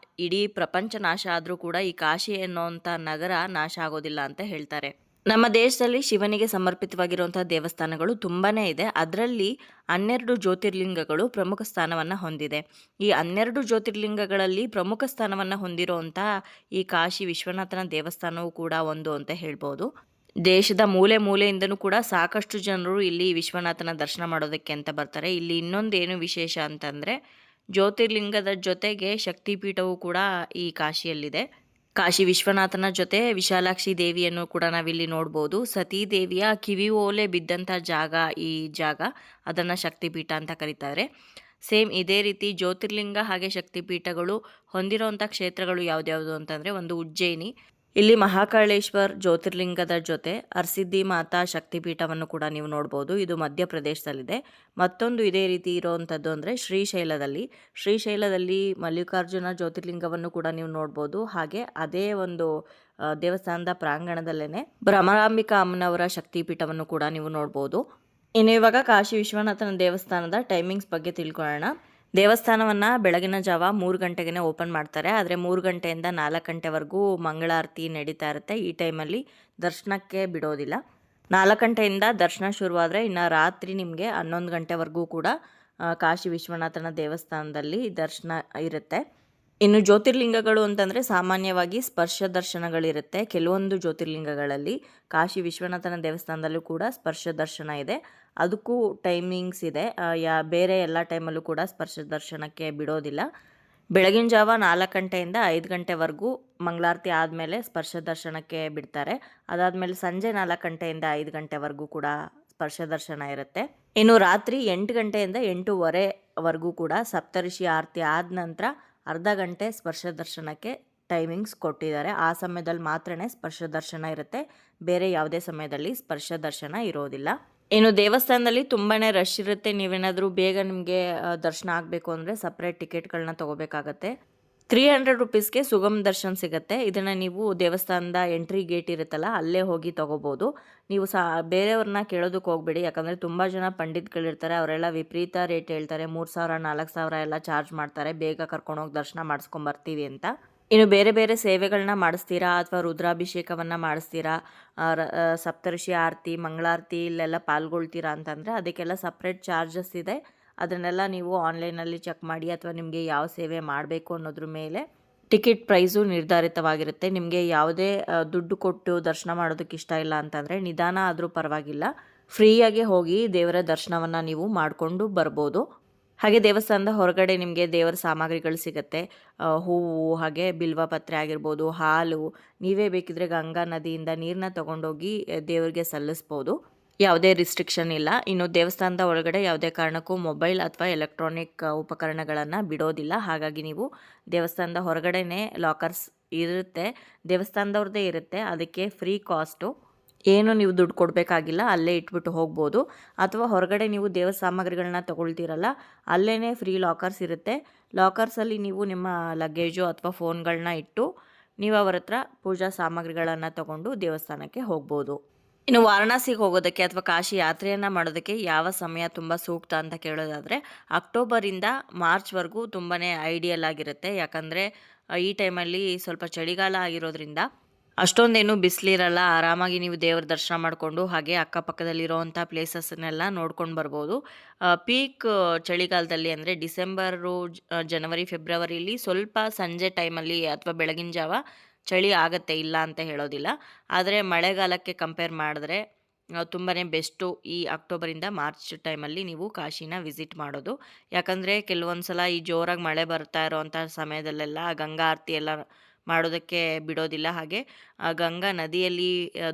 ಇಡೀ ಪ್ರಪಂಚ ನಾಶ ಆದರೂ ಕೂಡ ಈ ಕಾಶಿ ಎನ್ನುವಂಥ ನಗರ ನಾಶ ಆಗೋದಿಲ್ಲ ಅಂತ ಹೇಳ್ತಾರೆ. ನಮ್ಮ ದೇಶದಲ್ಲಿ ಶಿವನಿಗೆ ಸಮರ್ಪಿತವಾಗಿರುವಂಥ ದೇವಸ್ಥಾನಗಳು ತುಂಬಾ ಇದೆ. ಅದರಲ್ಲಿ 12 ಜ್ಯೋತಿರ್ಲಿಂಗಗಳು ಪ್ರಮುಖ ಸ್ಥಾನವನ್ನು ಹೊಂದಿದೆ. ಈ 12 ಜ್ಯೋತಿರ್ಲಿಂಗಗಳಲ್ಲಿ ಪ್ರಮುಖ ಸ್ಥಾನವನ್ನು ಹೊಂದಿರುವಂಥ ಈ ಕಾಶಿ ವಿಶ್ವನಾಥನ ದೇವಸ್ಥಾನವೂ ಕೂಡ ಒಂದು ಅಂತ ಹೇಳ್ಬೋದು. ದೇಶದ ಮೂಲೆ ಮೂಲೆಯಿಂದನೂ ಕೂಡ ಸಾಕಷ್ಟು ಜನರು ಇಲ್ಲಿ ವಿಶ್ವನಾಥನ ದರ್ಶನ ಮಾಡೋದಕ್ಕೆ ಅಂತ ಬರ್ತಾರೆ. ಇಲ್ಲಿ ಇನ್ನೊಂದೇನು ವಿಶೇಷ ಅಂತಂದರೆ ಜ್ಯೋತಿರ್ಲಿಂಗದ ಜೊತೆಗೆ ಶಕ್ತಿಪೀಠವೂ ಕೂಡ ಈ ಕಾಶಿಯಲ್ಲಿದೆ. ಕಾಶಿ ವಿಶ್ವನಾಥನ ಜೊತೆ ವಿಶಾಲಾಕ್ಷಿ ದೇವಿಯನ್ನು ಕೂಡ ನಾವಿಲ್ಲಿ ನೋಡ್ಬೋದು. ಸತೀ ದೇವಿಯ ಕಿವಿ ಓಲೆ ಬಿದ್ದಂಥ ಜಾಗ ಈ ಜಾಗ, ಅದನ್ನು ಶಕ್ತಿಪೀಠ ಅಂತ ಕರೀತಾರೆ. ಸೇಮ್ ಇದೇ ರೀತಿ ಜ್ಯೋತಿರ್ಲಿಂಗ ಹಾಗೆ ಶಕ್ತಿಪೀಠಗಳು ಹೊಂದಿರುವಂಥ ಕ್ಷೇತ್ರಗಳು ಯಾವ್ದ್ಯಾವುದು ಅಂತಂದರೆ, ಒಂದು ಉಜ್ಜಯಿನಿ, ಇಲ್ಲಿ ಮಹಾಕಾಳೇಶ್ವರ್ ಜ್ಯೋತಿರ್ಲಿಂಗದ ಜೊತೆ ಅರ್ಸಿದ್ಧಿ ಮಾತಾ ಶಕ್ತಿಪೀಠವನ್ನು ಕೂಡ ನೀವು ನೋಡ್ಬೋದು. ಇದು ಮಧ್ಯಪ್ರದೇಶದಲ್ಲಿದೆ. ಮತ್ತೊಂದು ಇದೇ ರೀತಿ ಇರೋವಂಥದ್ದು ಅಂದರೆ ಶ್ರೀಶೈಲದಲ್ಲಿ ಮಲ್ಲಿಕಾರ್ಜುನ ಜ್ಯೋತಿರ್ಲಿಂಗವನ್ನು ಕೂಡ ನೀವು ನೋಡ್ಬೋದು. ಹಾಗೆ ಅದೇ ಒಂದು ದೇವಸ್ಥಾನದ ಪ್ರಾಂಗಣದಲ್ಲೇ ಭ್ರಮರಾಂಬಿಕಾ ಅಮ್ಮನವರ ಶಕ್ತಿಪೀಠವನ್ನು ಕೂಡ ನೀವು ನೋಡ್ಬೋದು. ಇನ್ನು ಇವಾಗ ಕಾಶಿ ವಿಶ್ವನಾಥನ ದೇವಸ್ಥಾನದ ಟೈಮಿಂಗ್ಸ್ ಬಗ್ಗೆ ತಿಳ್ಕೊಳ್ಳೋಣ. ದೇವಸ್ಥಾನವನ್ನು ಬೆಳಗಿನ ಜಾವ 3 ಗಂಟೆಗೆ ಓಪನ್ ಮಾಡ್ತಾರೆ. ಆದರೆ 3 ಗಂಟೆಯಿಂದ 4 ಗಂಟೆವರೆಗೂ ಮಂಗಳಾರತಿ ನಡೀತಾ ಇರುತ್ತೆ. ಈ ಟೈಮಲ್ಲಿ ದರ್ಶನಕ್ಕೆ ಬಿಡೋದಿಲ್ಲ. 4 ಗಂಟೆಯಿಂದ ದರ್ಶನ ಶುರುವಾದರೆ ಇನ್ನು ರಾತ್ರಿ ನಿಮಗೆ 11 ಗಂಟೆವರೆಗೂ ಕೂಡ ಕಾಶಿ ವಿಶ್ವನಾಥನ ದೇವಸ್ಥಾನದಲ್ಲಿ ದರ್ಶನ ಇರುತ್ತೆ. ಇನ್ನು ಜ್ಯೋತಿರ್ಲಿಂಗಗಳು ಅಂತಂದರೆ ಸಾಮಾನ್ಯವಾಗಿ ಸ್ಪರ್ಶ ದರ್ಶನಗಳಿರುತ್ತೆ. ಕೆಲವೊಂದು ಜ್ಯೋತಿರ್ಲಿಂಗಗಳಲ್ಲಿ ಕಾಶಿ ವಿಶ್ವನಾಥನ ದೇವಸ್ಥಾನದಲ್ಲೂ ಕೂಡ ಸ್ಪರ್ಶ ದರ್ಶನ ಇದೆ. ಅದಕ್ಕೂ ಟೈಮಿಂಗ್ಸ್ ಇದೆ. ಬೇರೆ ಎಲ್ಲ ಟೈಮಲ್ಲೂ ಕೂಡ ಸ್ಪರ್ಶ ದರ್ಶನಕ್ಕೆ ಬಿಡೋದಿಲ್ಲ. ಬೆಳಗಿನ ಜಾವ 4 ಗಂಟೆಯಿಂದ 5 ಗಂಟೆವರೆಗೂ ಮಂಗಳಾರತಿ ಆದಮೇಲೆ ಸ್ಪರ್ಶ ದರ್ಶನಕ್ಕೆ ಬಿಡ್ತಾರೆ. ಅದಾದಮೇಲೆ ಸಂಜೆ 4 ಗಂಟೆಯಿಂದ 5 ಗಂಟೆವರೆಗೂ ಕೂಡ ಸ್ಪರ್ಶ ದರ್ಶನ ಇರುತ್ತೆ. ಇನ್ನು ರಾತ್ರಿ 8 ಗಂಟೆಯಿಂದ 8:30ವರೆಗೂ ಕೂಡ ಸಪ್ತಋಷಿ ಆರತಿ ಆದ ನಂತರ ಅರ್ಧ ಗಂಟೆ ಸ್ಪರ್ಶ ದರ್ಶನಕ್ಕೆ ಟೈಮಿಂಗ್ಸ್ ಕೊಟ್ಟಿದ್ದಾರೆ. ಆ ಸಮಯದಲ್ಲಿ ಮಾತ್ರನೇ ಸ್ಪರ್ಶ ದರ್ಶನ ಇರುತ್ತೆ. ಬೇರೆ ಯಾವುದೇ ಸಮಯದಲ್ಲಿ ಸ್ಪರ್ಶ ದರ್ಶನ ಇರೋದಿಲ್ಲ. ಇನ್ನು ದೇವಸ್ಥಾನದಲ್ಲಿ ತುಂಬಾ ರಶ್ ಇರುತ್ತೆ. ನೀವೇನಾದರೂ ಬೇಗ ನಿಮಗೆ ದರ್ಶನ ಆಗಬೇಕು ಅಂದರೆ ಸಪ್ರೇಟ್ ಟಿಕೆಟ್ಗಳನ್ನ ತೊಗೋಬೇಕಾಗತ್ತೆ. 300 ರುಪೀಸ್ಗೆ ಸುಗಮ್ ದರ್ಶನ್ ಸಿಗುತ್ತೆ. ಇದನ್ನು ನೀವು ದೇವಸ್ಥಾನದ ಎಂಟ್ರಿ ಗೇಟ್ ಇರುತ್ತಲ್ಲ ಅಲ್ಲೇ ಹೋಗಿ ತೊಗೋಬೋದು. ನೀವು ಬೇರೆಯವ್ರನ್ನ ಕೇಳೋದಕ್ಕೆ ಹೋಗಬೇಡಿ. ಯಾಕಂದರೆ ತುಂಬ ಜನ ಪಂಡಿತ್ಗಳಿರ್ತಾರೆ. ಅವರೆಲ್ಲ ವಿಪರೀತ ರೇಟ್ ಹೇಳ್ತಾರೆ. 3000 4000 ಎಲ್ಲ ಚಾರ್ಜ್ ಮಾಡ್ತಾರೆ ಬೇಗ ಕರ್ಕೊಂಡೋಗಿ ದರ್ಶನ ಮಾಡಿಸ್ಕೊಂಬರ್ತೀವಿ ಅಂತ. ಇನ್ನು ಬೇರೆ ಬೇರೆ ಸೇವೆಗಳನ್ನ ಮಾಡಿಸ್ತೀರಾ ಅಥವಾ ರುದ್ರಾಭಿಷೇಕವನ್ನು ಮಾಡಿಸ್ತೀರಾ, ಸಪ್ತಋಷಿ ಆರತಿ ಮಂಗಳಾರತಿ ಇಲ್ಲೆಲ್ಲ ಪಾಲ್ಗೊಳ್ತೀರಾ ಅಂತಂದರೆ ಅದಕ್ಕೆಲ್ಲ ಸಪ್ರೇಟ್ ಚಾರ್ಜಸ್ ಇದೆ. ಅದನ್ನೆಲ್ಲ ನೀವು ಆನ್ಲೈನಲ್ಲಿ ಚೆಕ್ ಮಾಡಿ ಅಥವಾ ನಿಮಗೆ ಯಾವ ಸೇವೆ ಮಾಡಬೇಕು ಅನ್ನೋದ್ರ ಮೇಲೆ ಟಿಕೆಟ್ ಪ್ರೈಸು ನಿರ್ಧಾರಿತವಾಗಿರುತ್ತೆ. ನಿಮಗೆ ಯಾವುದೇ ದುಡ್ಡು ಕೊಟ್ಟು ದರ್ಶನ ಮಾಡೋದಕ್ಕೆ ಇಷ್ಟ ಇಲ್ಲ ಅಂತಂದರೆ ನಿಧಾನ ಆದರೂ ಪರವಾಗಿಲ್ಲ, ಫ್ರೀಯಾಗೆ ಹೋಗಿ ದೇವರ ದರ್ಶನವನ್ನು ನೀವು ಮಾಡಿಕೊಂಡು ಬರ್ಬೋದು. ಹಾಗೆ ದೇವಸ್ಥಾನದ ಹೊರಗಡೆ ನಿಮಗೆ ದೇವರ ಸಾಮಗ್ರಿಗಳು ಸಿಗುತ್ತೆ. ಹೂವು, ಹಾಗೆ ಬಿಲ್ವಪತ್ರೆ ಆಗಿರ್ಬೋದು, ಹಾಲು. ನೀವೇ ಬೇಕಿದ್ರೆ ಗಂಗಾ ನದಿಯಿಂದ ನೀರನ್ನ ತೊಗೊಂಡೋಗಿ ದೇವರಿಗೆ ಸಲ್ಲಿಸ್ಬೋದು. ಯಾವುದೇ ರಿಸ್ಟ್ರಿಕ್ಷನ್ ಇಲ್ಲ. ಇನ್ನು ದೇವಸ್ಥಾನದ ಒಳಗಡೆ ಯಾವುದೇ ಕಾರಣಕ್ಕೂ ಮೊಬೈಲ್ ಅಥವಾ ಎಲೆಕ್ಟ್ರಾನಿಕ್ ಉಪಕರಣಗಳನ್ನು ಬಿಡೋದಿಲ್ಲ. ಹಾಗಾಗಿ ನೀವು ದೇವಸ್ಥಾನದ ಹೊರಗಡೆನೇ ಲಾಕರ್ಸ್ ಇರುತ್ತೆ, ದೇವಸ್ಥಾನದವ್ರದ್ದೇ ಇರುತ್ತೆ. ಅದಕ್ಕೆ ಫ್ರೀ ಕಾಸ್ಟು, ಏನು ನೀವು ದುಡ್ಡು ಕೊಡಬೇಕಾಗಿಲ್ಲ, ಅಲ್ಲೇ ಇಟ್ಬಿಟ್ಟು ಹೋಗ್ಬೋದು. ಅಥವಾ ಹೊರಗಡೆ ನೀವು ದೇವರ ಸಾಮಗ್ರಿಗಳನ್ನ ತೊಗೊಳ್ತೀರಲ್ಲ ಅಲ್ಲೇ ಫ್ರೀ ಲಾಕರ್ಸ್ ಇರುತ್ತೆ. ಲಾಕರ್ಸಲ್ಲಿ ನೀವು ನಿಮ್ಮ ಲಗೇಜು ಅಥವಾ ಫೋನ್ಗಳನ್ನ ಇಟ್ಟು ನೀವು ಅವರ ಹತ್ರ ಪೂಜಾ ಸಾಮಗ್ರಿಗಳನ್ನು ತಗೊಂಡು ದೇವಸ್ಥಾನಕ್ಕೆ ಹೋಗ್ಬೋದು. ಇನ್ನು ವಾರಣಾಸಿಗೆ ಹೋಗೋದಕ್ಕೆ ಅಥವಾ ಕಾಶಿ ಯಾತ್ರೆಯನ್ನು ಮಾಡೋದಕ್ಕೆ ಯಾವ ಸಮಯ ತುಂಬ ಸೂಕ್ತ ಅಂತ ಕೇಳೋದಾದರೆ ಅಕ್ಟೋಬರಿಂದ ಮಾರ್ಚ್ವರೆಗೂ ತುಂಬಾ ಐಡಿಯಲ್ ಆಗಿರುತ್ತೆ. ಯಾಕಂದರೆ ಈ ಟೈಮಲ್ಲಿ ಸ್ವಲ್ಪ ಚಳಿಗಾಲ ಆಗಿರೋದ್ರಿಂದ ಅಷ್ಟೊಂದೇನು ಬಿಸಿಲಿರಲ್ಲ. ಆರಾಮಾಗಿ ನೀವು ದೇವರ ದರ್ಶನ ಮಾಡಿಕೊಂಡು ಹಾಗೆ ಅಕ್ಕಪಕ್ಕದಲ್ಲಿರೋವಂಥ ಪ್ಲೇಸಸ್ನೆಲ್ಲ ನೋಡ್ಕೊಂಡು ಬರ್ಬೋದು. ಪೀಕ್ ಚಳಿಗಾಲದಲ್ಲಿ ಅಂದರೆ ಡಿಸೆಂಬರು, ಜನವರಿ, ಫೆಬ್ರವರಿಲಿ ಸ್ವಲ್ಪ ಸಂಜೆ ಟೈಮಲ್ಲಿ ಅಥವಾ ಬೆಳಗಿನ ಜಾವ ಚಳಿ ಆಗುತ್ತೆ, ಇಲ್ಲ ಅಂತ ಹೇಳೋದಿಲ್ಲ. ಆದರೆ ಮಳೆಗಾಲಕ್ಕೆ ಕಂಪೇರ್ ಮಾಡಿದ್ರೆ ತುಂಬಾ ಬೆಸ್ಟು ಈ ಅಕ್ಟೋಬರಿಂದ ಮಾರ್ಚ್ ಟೈಮಲ್ಲಿ ನೀವು ಕಾಶಿನ ವಿಸಿಟ್ ಮಾಡೋದು. ಯಾಕಂದರೆ ಕೆಲವೊಂದು ಸಲ ಈ ಜೋರಾಗಿ ಮಳೆ ಬರ್ತಾ ಇರೋವಂಥ ಸಮಯದಲ್ಲೆಲ್ಲ ಗಂಗಾ ಆರತಿ ಎಲ್ಲ ಮಾಡೋದಕ್ಕೆ ಬಿಡೋದಿಲ್ಲ. ಹಾಗೆ ಗಂಗಾ ನದಿಯಲ್ಲಿ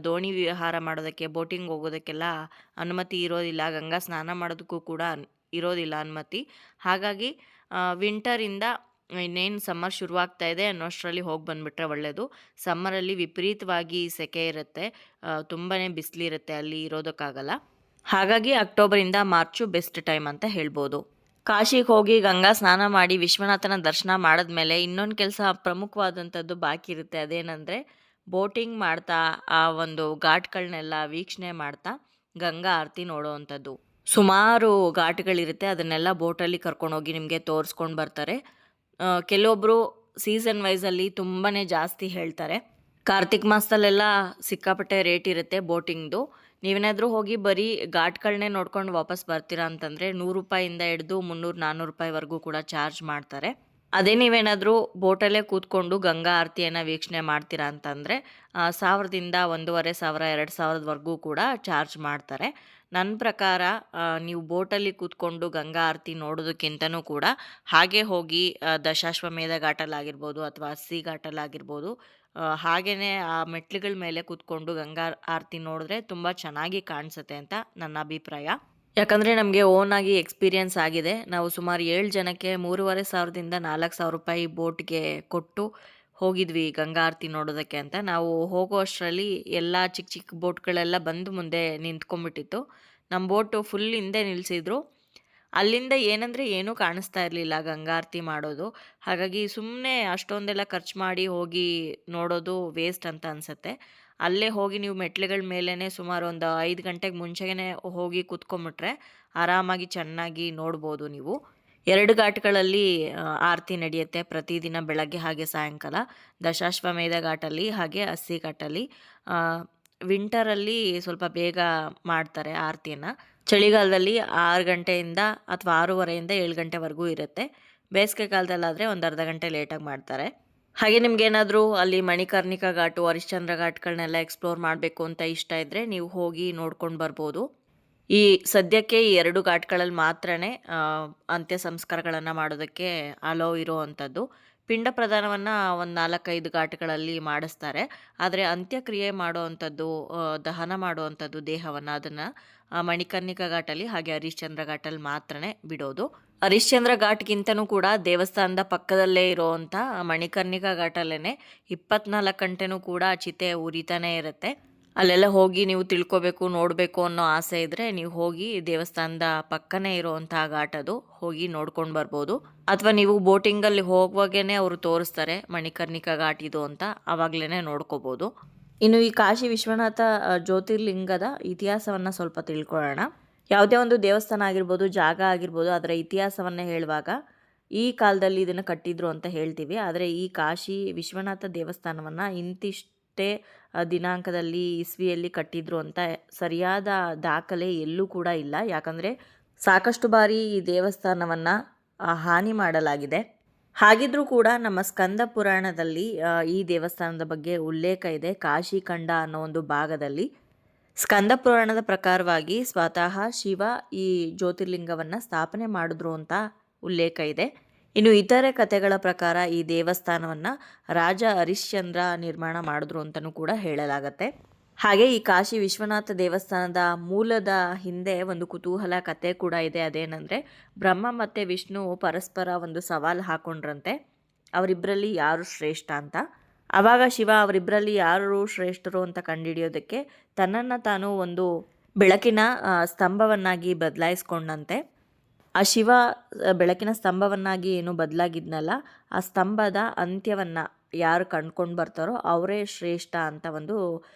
ದೋಣಿ ವಿಹಾರ ಮಾಡೋದಕ್ಕೆ, ಬೋಟಿಂಗ್ ಹೋಗೋದಕ್ಕೆಲ್ಲ ಅನುಮತಿ ಇರೋದಿಲ್ಲ. ಗಂಗಾ ಸ್ನಾನ ಮಾಡೋದಕ್ಕೂ ಕೂಡ ಇರೋದಿಲ್ಲ ಅನುಮತಿ. ಹಾಗಾಗಿ ವಿಂಟರಿಂದ ಇನ್ನೇನು ಸಮ್ಮರ್ ಶುರುವಾಗ್ತಾ ಇದೆ ಅನ್ನೋಷ್ಟರಲ್ಲಿ ಹೋಗಿ ಬಂದುಬಿಟ್ರೆ ಒಳ್ಳೆಯದು. ಸಮ್ಮರಲ್ಲಿ ವಿಪರೀತವಾಗಿ ಸೆಕೆ ಇರುತ್ತೆ, ತುಂಬಾ ಬಿಸಿಲಿರುತ್ತೆ, ಅಲ್ಲಿ ಇರೋದಕ್ಕಾಗಲ್ಲ. ಹಾಗಾಗಿ ಅಕ್ಟೋಬರಿಂದ ಮಾರ್ಚು ಬೆಸ್ಟ್ ಟೈಮ್ ಅಂತ ಹೇಳ್ಬೋದು. ಕಾಶಿಗೆ ಹೋಗಿ ಗಂಗಾ ಸ್ನಾನ ಮಾಡಿ ವಿಶ್ವನಾಥನ ದರ್ಶನ ಮಾಡಿದ್ಮೇಲೆ ಇನ್ನೊಂದು ಕೆಲಸ ಪ್ರಮುಖವಾದಂಥದ್ದು ಬಾಕಿ ಇರುತ್ತೆ. ಅದೇನೆಂದರೆ ಬೋಟಿಂಗ್ ಮಾಡ್ತಾ ಆ ಒಂದು ಘಾಟ್ಗಳನ್ನೆಲ್ಲ ವೀಕ್ಷಣೆ ಮಾಡ್ತಾ ಗಂಗಾ ಆರತಿ ನೋಡೋವಂಥದ್ದು. ಸುಮಾರು ಘಾಟ್ಗಳಿರುತ್ತೆ, ಅದನ್ನೆಲ್ಲ ಬೋಟಲ್ಲಿ ಕರ್ಕೊಂಡೋಗಿ ನಿಮಗೆ ತೋರಿಸ್ಕೊಂಡು ಬರ್ತಾರೆ. ಕೆಲವೊಬ್ಬರು ಸೀಸನ್ ವೈಸಲ್ಲಿ ತುಂಬಾ ಜಾಸ್ತಿ ಹೇಳ್ತಾರೆ. ಕಾರ್ತಿಕ್ ಮಾಸದಲ್ಲೆಲ್ಲ ಸಿಕ್ಕಾಪಟ್ಟೆ ರೇಟ್ ಇರುತ್ತೆ ಬೋಟಿಂಗ್ದು. ನೀವೇನಾದರೂ ಹೋಗಿ ಬರೀ ಘಾಟ್ಗಳನ್ನೇ ನೋಡ್ಕೊಂಡು ವಾಪಸ್ ಬರ್ತೀರಾ ಅಂತಂದರೆ 100 ರೂಪಾಯಿಂದ ಹಿಡಿದು 300-400 ರೂಪಾಯಿವರೆಗೂ ಕೂಡ ಚಾರ್ಜ್ ಮಾಡ್ತಾರೆ. ಅದೇ ನೀವೇನಾದರೂ ಬೋಟಲ್ಲೇ ಕೂತ್ಕೊಂಡು ಗಂಗಾ ಆರತಿಯನ್ನು ವೀಕ್ಷಣೆ ಮಾಡ್ತೀರಾ ಅಂತಂದರೆ 1000ದಿಂದ 1500, 2000ವರೆಗೂ ಕೂಡ ಚಾರ್ಜ್ ಮಾಡ್ತಾರೆ. ನನ್ನ ಪ್ರಕಾರ ನೀವು ಬೋಟಲ್ಲಿ ಕೂತ್ಕೊಂಡು ಗಂಗಾ ಆರತಿ ನೋಡೋದಕ್ಕಿಂತನೂ ಕೂಡ ಹಾಗೆ ಹೋಗಿ ದಶಾಶ್ವಮೇಧ ಘಾಟಲ್ಲಾಗಿರ್ಬೋದು ಅಥವಾ ಅಸ್ಸಿ ಘಾಟಲ್ಲಾಗಿರ್ಬೋದು, ಹಾಗೆಯೇ ಆ ಮೆಟ್ಲುಗಳ ಮೇಲೆ ಕೂತ್ಕೊಂಡು ಗಂಗಾ ಆರತಿ ನೋಡಿದ್ರೆ ತುಂಬ ಚೆನ್ನಾಗಿ ಕಾಣಿಸುತ್ತೆ ಅಂತ ನನ್ನ ಅಭಿಪ್ರಾಯ. ಯಾಕಂದರೆ ನಮಗೆ ಓನಾಗಿ ಎಕ್ಸ್ಪೀರಿಯನ್ಸ್ ಆಗಿದೆ. ನಾವು ಸುಮಾರು 7 ಜನಕ್ಕೆ 3500ದಿಂದ 4000 ರೂಪಾಯಿ ಬೋಟ್ಗೆ ಕೊಟ್ಟು ಹೋಗಿದ್ವಿ ಗಂಗಾ ಆರತಿ ನೋಡೋದಕ್ಕೆ ಅಂತ. ನಾವು ಹೋಗೋ ಅಷ್ಟರಲ್ಲಿ ಎಲ್ಲ ಚಿಕ್ಕ ಚಿಕ್ಕ ಬೋಟ್ಗಳೆಲ್ಲ ಬಂದು ಮುಂದೆ ನಿಂತ್ಕೊಂಡ್ಬಿಟ್ಟಿತ್ತು. ನಮ್ಮ ಬೋಟು ಫುಲ್ ಹಿಂದೆ ನಿಲ್ಲಿಸಿದ್ರು. ಅಲ್ಲಿಂದ ಏನಂದರೆ ಏನೂ ಕಾಣಿಸ್ತಾ ಇರಲಿಲ್ಲ ಗಂಗಾ ಆರತಿ ಮಾಡೋದು. ಹಾಗಾಗಿ ಸುಮ್ಮನೆ ಅಷ್ಟೊಂದೆಲ್ಲ ಖರ್ಚು ಮಾಡಿ ಹೋಗಿ ನೋಡೋದು ವೇಸ್ಟ್ ಅಂತ ಅನಿಸುತ್ತೆ. ಅಲ್ಲೇ ಹೋಗಿ ನೀವು ಮೆಟ್ಲುಗಳ ಮೇಲೇ ಸುಮಾರು ಒಂದು 5 ಗಂಟೆಗೆ ಮುಂಚೆನೇ ಹೋಗಿ ಕೂತ್ಕೊಂಬಿಟ್ರೆ ಆರಾಮಾಗಿ ಚೆನ್ನಾಗಿ ನೋಡ್ಬೋದು ನೀವು. 2 ಘಾಟ್ಗಳಲ್ಲಿ ಆರತಿ ನಡೆಯುತ್ತೆ ಪ್ರತಿದಿನ ಬೆಳಗ್ಗೆ ಹಾಗೆ ಸಾಯಂಕಾಲ. ದಶಾಶ್ವಮೇಧ ಘಾಟಲ್ಲಿ ಹಾಗೆ ಅಸ್ಸಿ ಘಾಟಲ್ಲಿ. ವಿಂಟರಲ್ಲಿ ಸ್ವಲ್ಪ ಬೇಗ ಮಾಡ್ತಾರೆ ಆರತಿಯನ್ನು. ಚಳಿಗಾಲದಲ್ಲಿ 6 ಗಂಟೆಯಿಂದ ಅಥವಾ 6:30ಯಿಂದ 7 ಗಂಟೆವರೆಗೂ ಇರುತ್ತೆ. ಬೇಸಿಗೆ ಕಾಲದಲ್ಲಾದರೆ ಒಂದು ಅರ್ಧ ಗಂಟೆ ಲೇಟಾಗಿ ಮಾಡ್ತಾರೆ. ಹಾಗೆ ನಿಮ್ಗೇನಾದರೂ ಅಲ್ಲಿ ಮಣಿಕರ್ಣಿಕಾ ಘಾಟು, ಹರಿಶ್ಚಂದ್ರ ಘಾಟ್ಗಳನ್ನೆಲ್ಲ ಎಕ್ಸ್ಪ್ಲೋರ್ ಮಾಡಬೇಕು ಅಂತ ಇಷ್ಟ ಇದ್ದರೆ ನೀವು ಹೋಗಿ ನೋಡ್ಕೊಂಡು ಬರ್ಬೋದು. ಈ ಸದ್ಯಕ್ಕೆ ಈ 2 ಘಾಟ್ಗಳಲ್ಲಿ ಮಾತ್ರನೇ ಅಂತ್ಯ ಸಂಸ್ಕಾರಗಳನ್ನು ಮಾಡೋದಕ್ಕೆ ಅಲೋ ಇರೋವಂಥದ್ದು. ಪಿಂಡ ಪ್ರದಾನವನ್ನು ಒಂದು 4-5 ಘಾಟ್ಗಳಲ್ಲಿ ಮಾಡಿಸ್ತಾರೆ. ಆದರೆ ಅಂತ್ಯಕ್ರಿಯೆ ಮಾಡುವಂಥದ್ದು, ದಹನ ಮಾಡುವಂಥದ್ದು ದೇಹವನ್ನು, ಅದನ್ನು ಮಣಿಕರ್ಣಿಕಾ ಘಾಟಲ್ಲಿ ಹಾಗೆ ಹರಿಶ್ಚಂದ್ರ ಘಾಟಲ್ಲಿ ಮಾತ್ರನೇ ಬಿಡೋದು. ಹರಿಶ್ಚಂದ್ರ ಘಾಟ್ಗಿಂತನೂ ಕೂಡ ದೇವಸ್ಥಾನದ ಪಕ್ಕದಲ್ಲೇ ಇರೋವಂಥ ಮಣಿಕರ್ಣಿಕಾ ಘಾಟಲ್ಲೇ 24 ಗಂಟೆನೂ ಕೂಡ ಚಿತೆ ಉರಿತಾನೇ ಇರುತ್ತೆ. ಅಲ್ಲೆಲ್ಲ ಹೋಗಿ ನೀವು ತಿಳ್ಕೊಬೇಕು, ನೋಡಬೇಕು ಅನ್ನೋ ಆಸೆ ಇದ್ದರೆ ನೀವು ಹೋಗಿ ದೇವಸ್ಥಾನದ ಪಕ್ಕನೇ ಇರೋವಂಥ ಘಾಟ್ ಅದು, ಹೋಗಿ ನೋಡ್ಕೊಂಡು ಬರ್ಬೋದು. ಅಥವಾ ನೀವು ಬೋಟಿಂಗಲ್ಲಿ ಹೋಗುವಾಗೇ ಅವರು ತೋರಿಸ್ತಾರೆ ಮಣಿಕರ್ಣಿಕಾ ಘಾಟ್ ಇದು ಅಂತ, ಆವಾಗಲೇ ನೋಡ್ಕೋಬೋದು. ಇನ್ನು ಈ ಕಾಶಿ ವಿಶ್ವನಾಥ ಜ್ಯೋತಿರ್ಲಿಂಗದ ಇತಿಹಾಸವನ್ನು ಸ್ವಲ್ಪ ತಿಳ್ಕೊಳ್ಳೋಣ. ಯಾವುದೇ ಒಂದು ದೇವಸ್ಥಾನ ಆಗಿರ್ಬೋದು, ಜಾಗ ಆಗಿರ್ಬೋದು, ಅದರ ಇತಿಹಾಸವನ್ನು ಹೇಳುವಾಗ ಈ ಕಾಲದಲ್ಲಿ ಇದನ್ನು ಕಟ್ಟಿದ್ರು ಅಂತ ಹೇಳ್ತೀವಿ. ಆದರೆ ಈ ಕಾಶಿ ವಿಶ್ವನಾಥ ದೇವಸ್ಥಾನವನ್ನು ಇಂತಿಷ್ಟೇ ದಿನಾಂಕದಲ್ಲಿ, ಇಸ್ವಿಯಲ್ಲಿ ಕಟ್ಟಿದ್ರು ಅಂತ ಸರಿಯಾದ ದಾಖಲೆ ಎಲ್ಲೂ ಕೂಡ ಇಲ್ಲ. ಯಾಕಂದರೆ ಸಾಕಷ್ಟು ಬಾರಿ ಈ ದೇವಸ್ಥಾನವನ್ನು ಹಾನಿ ಮಾಡಲಾಗಿದೆ. ಹಾಗಿದ್ರೂ ಕೂಡ ನಮ್ಮ ಸ್ಕಂದ ಪುರಾಣದಲ್ಲಿ ಈ ದೇವಸ್ಥಾನದ ಬಗ್ಗೆ ಉಲ್ಲೇಖ ಇದೆ. ಕಾಶಿ ಖಂಡ ಅನ್ನೋ ಒಂದು ಭಾಗದಲ್ಲಿ ಸ್ಕಂದ ಪುರಾಣದ ಪ್ರಕಾರವಾಗಿ ಸ್ವತಃ ಶಿವ ಈ ಜ್ಯೋತಿರ್ಲಿಂಗವನ್ನು ಸ್ಥಾಪನೆ ಮಾಡಿದ್ರು ಅಂತ ಉಲ್ಲೇಖ ಇದೆ. ಇನ್ನು ಇತರೆ ಕಥೆಗಳ ಪ್ರಕಾರ ಈ ದೇವಸ್ಥಾನವನ್ನು ರಾಜ ಹರಿಶ್ಚಂದ್ರ ನಿರ್ಮಾಣ ಮಾಡಿದ್ರು ಅಂತಲೂ ಕೂಡ ಹೇಳಲಾಗತ್ತೆ. ಹಾಗೆ ಈ ಕಾಶಿ ವಿಶ್ವನಾಥ ದೇವಸ್ಥಾನದ ಮೂಲದ ಹಿಂದೆ ಒಂದು ಕುತೂಹಲ ಕಥೆ ಕೂಡ ಇದೆ. ಅದೇನೆಂದರೆ, ಬ್ರಹ್ಮ ಮತ್ತು ವಿಷ್ಣು ಪರಸ್ಪರ ಒಂದು ಸವಾಲು ಹಾಕೊಂಡ್ರಂತೆ, ಅವರಿಬ್ಬರಲ್ಲಿ ಯಾರು ಶ್ರೇಷ್ಠ ಅಂತ. ಆವಾಗ ಶಿವ ಅವರಿಬ್ಬರಲ್ಲಿ ಯಾರು ಶ್ರೇಷ್ಠರು ಅಂತ ಕಂಡುಹಿಡಿಯೋದಕ್ಕೆ ತನ್ನನ್ನು ತಾನು ಒಂದು ಬೆಳಕಿನ ಸ್ತಂಭವನ್ನಾಗಿ ಬದಲಾಯಿಸ್ಕೊಂಡಂತೆ. ಆ ಶಿವ ಬೆಳಕಿನ ಸ್ತಂಭವನ್ನಾಗಿ ಏನು ಬದಲಾಗಿದ್ನಲ್ಲ, ಆ ಸ್ತಂಭದ ಅಂತ್ಯವನ್ನು ಯಾರು ಕಂಡ್ಕೊಂಡು ಬರ್ತಾರೋ ಅವರೇ ಶ್ರೇಷ್ಠ ಅಂತ ಒಂದು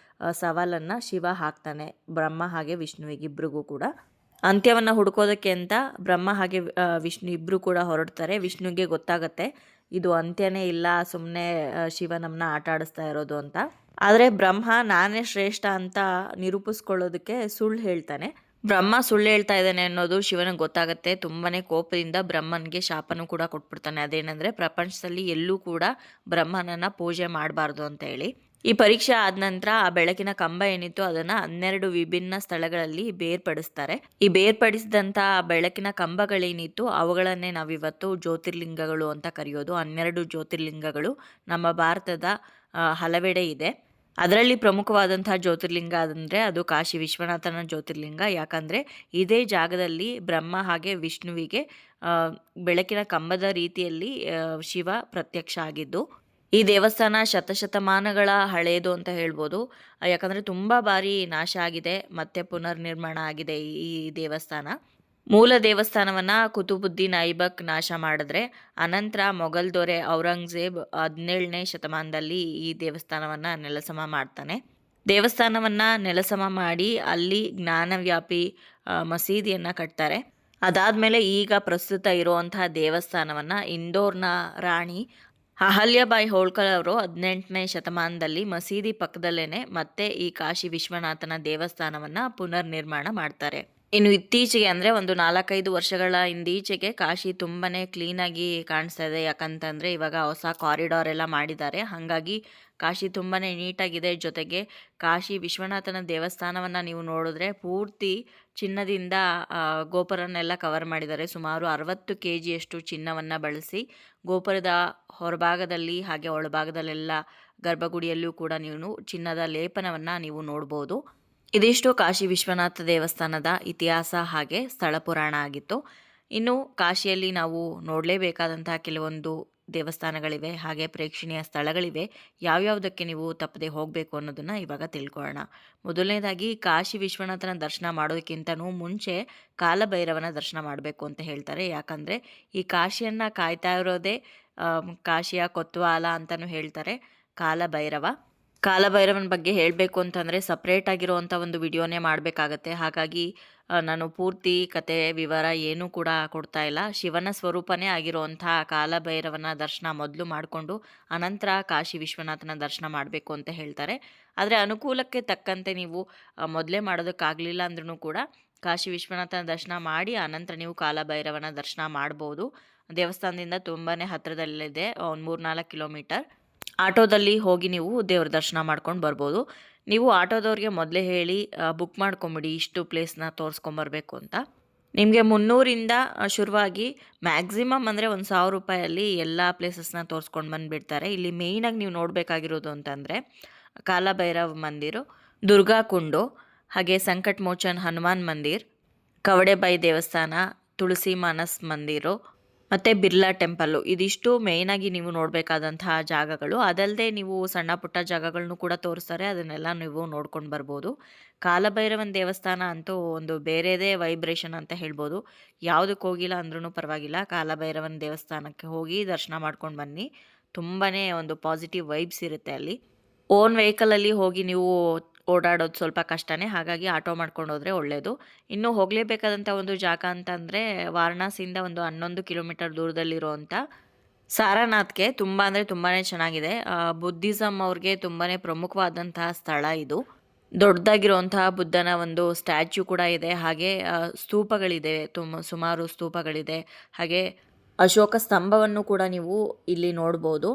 ಸವಾಲನ್ನು ಶಿವ ಹಾಕ್ತಾನೆ ಬ್ರಹ್ಮ ಹಾಗೆ ವಿಷ್ಣುವಿಗಿಬ್ಬರಿಗೂ ಕೂಡ. ಅಂತ್ಯವನ್ನು ಹುಡುಕೋದಕ್ಕೆ ಅಂತ ಬ್ರಹ್ಮ ಹಾಗೆ ವಿಷ್ಣು ಇಬ್ಬರು ಕೂಡ ಹೊರಡ್ತಾರೆ. ವಿಷ್ಣುವಿಗೆ ಗೊತ್ತಾಗತ್ತೆ ಇದು ಅಂತ್ಯನೇ ಇಲ್ಲ, ಸುಮ್ಮನೆ ಶಿವ ನಮ್ಮನ್ನ ಆಟ ಆಡಿಸ್ತಾ ಇರೋದು ಅಂತ. ಆದರೆ ಬ್ರಹ್ಮ ನಾನೇ ಶ್ರೇಷ್ಠ ಅಂತ ನಿರೂಪಿಸ್ಕೊಳ್ಳೋದಕ್ಕೆ ಸುಳ್ಳು ಹೇಳ್ತಾನೆ. ಬ್ರಹ್ಮ ಸುಳ್ಳು ಹೇಳ್ತಾ ಇದ್ದಾನೆ ಅನ್ನೋದು ಶಿವನಿಗೆ ಗೊತ್ತಾಗುತ್ತೆ. ತುಂಬಾ ಕೋಪದಿಂದ ಬ್ರಹ್ಮನಿಗೆ ಶಾಪನೂ ಕೂಡ ಕೊಟ್ಬಿಡ್ತಾನೆ. ಅದೇನೆಂದರೆ, ಪ್ರಪಂಚದಲ್ಲಿ ಎಲ್ಲೂ ಕೂಡ ಬ್ರಹ್ಮನನ್ನು ಪೂಜೆ ಮಾಡಬಾರ್ದು ಅಂತ ಹೇಳಿ. ಈ ಪರೀಕ್ಷೆ ಆದ ನಂತರ ಆ ಬೆಳಕಿನ ಕಂಬ ಏನಿತ್ತು ಅದನ್ನು 12 ವಿಭಿನ್ನ ಸ್ಥಳಗಳಲ್ಲಿ ಬೇರ್ಪಡಿಸ್ತಾರೆ. ಈ ಬೇರ್ಪಡಿಸಿದಂಥ ಬೆಳಕಿನ ಕಂಬಗಳೇನಿತ್ತು ಅವುಗಳನ್ನೇ ನಾವಿವತ್ತು ಜ್ಯೋತಿರ್ಲಿಂಗಗಳು ಅಂತ ಕರೆಯೋದು. 12 ಜ್ಯೋತಿರ್ಲಿಂಗಗಳು ನಮ್ಮ ಭಾರತದ ಹಲವೆಡೆ ಇದೆ. ಅದರಲ್ಲಿ ಪ್ರಮುಖವಾದಂತಹ ಜ್ಯೋತಿರ್ಲಿಂಗ ಅಂದರೆ ಅದು ಕಾಶಿ ವಿಶ್ವನಾಥನ ಜ್ಯೋತಿರ್ಲಿಂಗ. ಯಾಕಂದರೆ ಇದೇ ಜಾಗದಲ್ಲಿ ಬ್ರಹ್ಮ ಹಾಗೆ ವಿಷ್ಣುವಿಗೆ ಬೆಳಕಿನ ಕಂಬದ ರೀತಿಯಲ್ಲಿ ಶಿವ ಪ್ರತ್ಯಕ್ಷ ಆಗಿದ್ದು. ಈ ದೇವಸ್ಥಾನ ಶತಶತಮಾನಗಳ ಹಳೆಯದು ಅಂತ ಹೇಳ್ಬೋದು. ಯಾಕಂದರೆ ತುಂಬ ಬಾರಿ ನಾಶ ಆಗಿದೆ, ಮತ್ತೆ ಪುನರ್ನಿರ್ಮಾಣ ಆಗಿದೆ ಈ ದೇವಸ್ಥಾನ. ಮೂಲ ದೇವಸ್ಥಾನವನ್ನು ಕುತುಬುದ್ದೀನ್ ಐಬಕ್ ನಾಶ ಮಾಡಿದ್ರೆ, ಅನಂತರ ಮೊಘಲ್ ದೊರೆ ಔರಂಗಜೇಬ್ 17ನೇ ಶತಮಾನದಲ್ಲಿ ಈ ದೇವಸ್ಥಾನವನ್ನು ನೆಲಸಮ ಮಾಡ್ತಾನೆ. ದೇವಸ್ಥಾನವನ್ನು ನೆಲಸಮ ಮಾಡಿ ಅಲ್ಲಿ ಜ್ಞಾನವ್ಯಾಪಿ ಮಸೀದಿಯನ್ನು ಕಟ್ತಾರೆ. ಅದಾದಮೇಲೆ ಈಗ ಪ್ರಸ್ತುತ ಇರುವಂತಹ ದೇವಸ್ಥಾನವನ್ನು ಇಂದೋರ್ನ ರಾಣಿ ಅಹಲ್ಯಾಬಾಯಿ ಹೋಳ್ಕರ್ ಅವರು 18ನೇ ಶತಮಾನದಲ್ಲಿ ಮಸೀದಿ ಪಕ್ಕದಲ್ಲೇ ಮತ್ತೆ ಈ ಕಾಶಿ ವಿಶ್ವನಾಥನ ದೇವಸ್ಥಾನವನ್ನು ಪುನರ್ನಿರ್ಮಾಣ ಮಾಡ್ತಾರೆ. ಇನ್ನು ಇತ್ತೀಚೆಗೆ ಅಂದರೆ ಒಂದು 4-5 ವರ್ಷಗಳ ಹಿಂದೀಚೆಗೆ ಕಾಶಿ ತುಂಬಾ ಕ್ಲೀನಾಗಿ ಕಾಣಿಸ್ತಾ ಇದೆ. ಯಾಕಂತಂದರೆ ಇವಾಗ ಹೊಸ ಕಾರಿಡಾರ್ ಎಲ್ಲ ಮಾಡಿದ್ದಾರೆ. ಹಾಗಾಗಿ ಕಾಶಿ ತುಂಬಾ ನೀಟಾಗಿದೆ. ಜೊತೆಗೆ ಕಾಶಿ ವಿಶ್ವನಾಥನ ದೇವಸ್ಥಾನವನ್ನು ನೀವು ನೋಡಿದ್ರೆ ಪೂರ್ತಿ ಚಿನ್ನದಿಂದ ಗೋಪುರನೆಲ್ಲ ಕವರ್ ಮಾಡಿದ್ದಾರೆ. ಸುಮಾರು 60 kgಯಷ್ಟು ಚಿನ್ನವನ್ನು ಬಳಸಿ ಗೋಪುರದ ಹೊರಭಾಗದಲ್ಲಿ ಹಾಗೆ ಒಳಭಾಗದಲ್ಲೆಲ್ಲ ಗರ್ಭಗುಡಿಯಲ್ಲೂ ಕೂಡ ನೀವು ಚಿನ್ನದ ಲೇಪನವನ್ನು ನೀವು ನೋಡ್ಬೋದು. ಇದಿಷ್ಟು ಕಾಶಿ ವಿಶ್ವನಾಥ ದೇವಸ್ಥಾನದ ಇತಿಹಾಸ ಹಾಗೆ ಸ್ಥಳ ಪುರಾಣ ಆಗಿತ್ತು. ಇನ್ನು ಕಾಶಿಯಲ್ಲಿ ನಾವು ನೋಡಲೇಬೇಕಾದಂತಹ ಕೆಲವೊಂದು ದೇವಸ್ಥಾನಗಳಿವೆ, ಹಾಗೆ ಪ್ರೇಕ್ಷಣೀಯ ಸ್ಥಳಗಳಿವೆ. ಯಾವ್ಯಾವುದಕ್ಕೆ ನೀವು ತಪ್ಪದೆ ಹೋಗಬೇಕು ಅನ್ನೋದನ್ನು ಇವಾಗ ತಿಳ್ಕೊಳ್ಳೋಣ. ಮೊದಲನೇದಾಗಿ ಕಾಶಿ ವಿಶ್ವನಾಥನ ದರ್ಶನ ಮಾಡೋದಕ್ಕಿಂತನೂ ಮುಂಚೆ ಕಾಲಭೈರವನ ದರ್ಶನ ಮಾಡಬೇಕು ಅಂತ ಹೇಳ್ತಾರೆ. ಯಾಕಂದರೆ ಈ ಕಾಶಿಯನ್ನು ಕಾಯ್ತಾ ಇರೋದೇ ಕಾಶಿಯ ಕೊತ್ವಾಲ ಅಂತಲೂ ಹೇಳ್ತಾರೆ ಕಾಲಭೈರವನ ಬಗ್ಗೆ ಹೇಳಬೇಕು ಅಂತಂದರೆ ಸಪ್ರೇಟ್ ಆಗಿರೋವಂಥ ಒಂದು ವಿಡಿಯೋನೇ ಮಾಡಬೇಕಾಗತ್ತೆ. ಹಾಗಾಗಿ ನಾನು ಪೂರ್ತಿ ಕತೆ ವಿವರ ಏನೂ ಕೂಡ ಕೊಡ್ತಾ ಇಲ್ಲ. ಶಿವನ ಸ್ವರೂಪನೇ ಆಗಿರುವಂಥ ಕಾಲಭೈರವನ ದರ್ಶನ ಮೊದಲು ಮಾಡಿಕೊಂಡು ಅನಂತರ ಕಾಶಿ ವಿಶ್ವನಾಥನ ದರ್ಶನ ಮಾಡಬೇಕು ಅಂತ ಹೇಳ್ತಾರೆ. ಆದರೆ ಅನುಕೂಲಕ್ಕೆ ತಕ್ಕಂತೆ ನೀವು ಮೊದಲೇ ಮಾಡೋದಕ್ಕಾಗಲಿಲ್ಲ ಅಂದ್ರೂ ಕೂಡ ಕಾಶಿ ವಿಶ್ವನಾಥನ ದರ್ಶನ ಮಾಡಿ ಆನಂತರ ನೀವು ಕಾಲಭೈರವನ ದರ್ಶನ ಮಾಡ್ಬೋದು. ದೇವಸ್ಥಾನದಿಂದ ತುಂಬಾ ಹತ್ತಿರದಲ್ಲಿದೆ, ಒಂದು 3-4 ಕಿಲೋಮೀಟರ್. ಆಟೋದಲ್ಲಿ ಹೋಗಿ ನೀವು ದೇವ್ರ ದರ್ಶನ ಮಾಡ್ಕೊಂಡು ಬರ್ಬೋದು. ನೀವು ಆಟೋದವ್ರಿಗೆ ಮೊದಲೇ ಹೇಳಿ ಬುಕ್ ಮಾಡ್ಕೊಂಬಿಡಿ, ಇಷ್ಟು ಪ್ಲೇಸ್ನ ತೋರಿಸ್ಕೊಂಬರ್ಬೇಕು ಅಂತ. ನಿಮಗೆ 300ರಿಂದ ಶುರುವಾಗಿ ಮ್ಯಾಕ್ಸಿಮಮ್ ಅಂದರೆ ಒಂದು ₹1000 ಎಲ್ಲ ಪ್ಲೇಸಸ್ನ ತೋರಿಸ್ಕೊಂಡು ಬಂದುಬಿಡ್ತಾರೆ. ಇಲ್ಲಿ ಮೇಯ್ನಾಗಿ ನೀವು ನೋಡಬೇಕಾಗಿರೋದು ಅಂತಂದರೆ ಕಾಲಭೈರವ್ ಮಂದಿರ, ದುರ್ಗಾ ಕುಂಡು, ಹಾಗೆ ಸಂಕಟ್ ಮೋಚನ್ ಹನುಮಾನ್ ಮಂದಿರ್, ಕವಡೆಬಾಯಿ ದೇವಸ್ಥಾನ, ತುಳಸಿ ಮಾನಸ್ ಮಂದಿರು ಮತ್ತು ಬಿರ್ಲಾ ಟೆಂಪಲ್ಲು. ಇದಿಷ್ಟು ಮೇಯ್ನಾಗಿ ನೀವು ನೋಡಬೇಕಾದಂತಹ ಜಾಗಗಳು. ಅದಲ್ಲದೆ ನೀವು ಸಣ್ಣ ಪುಟ್ಟ ಜಾಗಗಳನ್ನು ಕೂಡ ತೋರಿಸ್ತಾರೆ, ಅದನ್ನೆಲ್ಲ ನೀವು ನೋಡ್ಕೊಂಡು ಬರ್ಬೋದು. ಕಾಲಭೈರವನ ದೇವಸ್ಥಾನ ಅಂತೂ ಒಂದು ಬೇರೆದೇ ವೈಬ್ರೇಷನ್ ಅಂತ ಹೇಳ್ಬೋದು. ಯಾವುದಕ್ಕೆ ಹೋಗಿಲ್ಲ ಅಂದ್ರೂ ಪರವಾಗಿಲ್ಲ, ಕಾಲಭೈರವನ ದೇವಸ್ಥಾನಕ್ಕೆ ಹೋಗಿ ದರ್ಶನ ಮಾಡ್ಕೊಂಡು ಬನ್ನಿ. ತುಂಬಾ ಒಂದು ಪಾಸಿಟಿವ್ ವೈಬ್ಸ್ ಇರುತ್ತೆ ಅಲ್ಲಿ. ಓನ್ ವೆಹಿಕಲಲ್ಲಿ ಹೋಗಿ ನೀವು ಓಡಾಡೋದು ಸ್ವಲ್ಪ ಕಷ್ಟನೇ, ಹಾಗಾಗಿ ಆಟೋ ಮಾಡ್ಕೊಂಡು ಹೋದರೆ ಒಳ್ಳೆಯದು. ಇನ್ನು ಹೋಗಲೇಬೇಕಾದಂಥ ಒಂದು ಜಾಗ ಅಂತಂದರೆ ವಾರಣಾಸಿಯಿಂದ ಒಂದು 11 ಕಿಲೋಮೀಟರ್ ದೂರದಲ್ಲಿರುವಂಥ ಸಾರನಾಥ್ಗೆ ತುಂಬ ಅಂದರೆ ತುಂಬಾ ಚೆನ್ನಾಗಿದೆ. ಬುದ್ಧಿಸಮ್ ಅವ್ರಿಗೆ ತುಂಬಾ ಪ್ರಮುಖವಾದಂತಹ ಸ್ಥಳ ಇದು. ದೊಡ್ಡದಾಗಿರುವಂತಹ ಬುದ್ಧನ ಒಂದು ಸ್ಟ್ಯಾಚ್ಯೂ ಕೂಡ ಇದೆ, ಹಾಗೆ ಸ್ತೂಪಗಳಿದೆ, ಸುಮಾರು ಸ್ತೂಪಗಳಿದೆ. ಹಾಗೆ ಅಶೋಕ ಸ್ತಂಭವನ್ನು ಕೂಡ ನೀವು ಇಲ್ಲಿ ನೋಡ್ಬೋದು.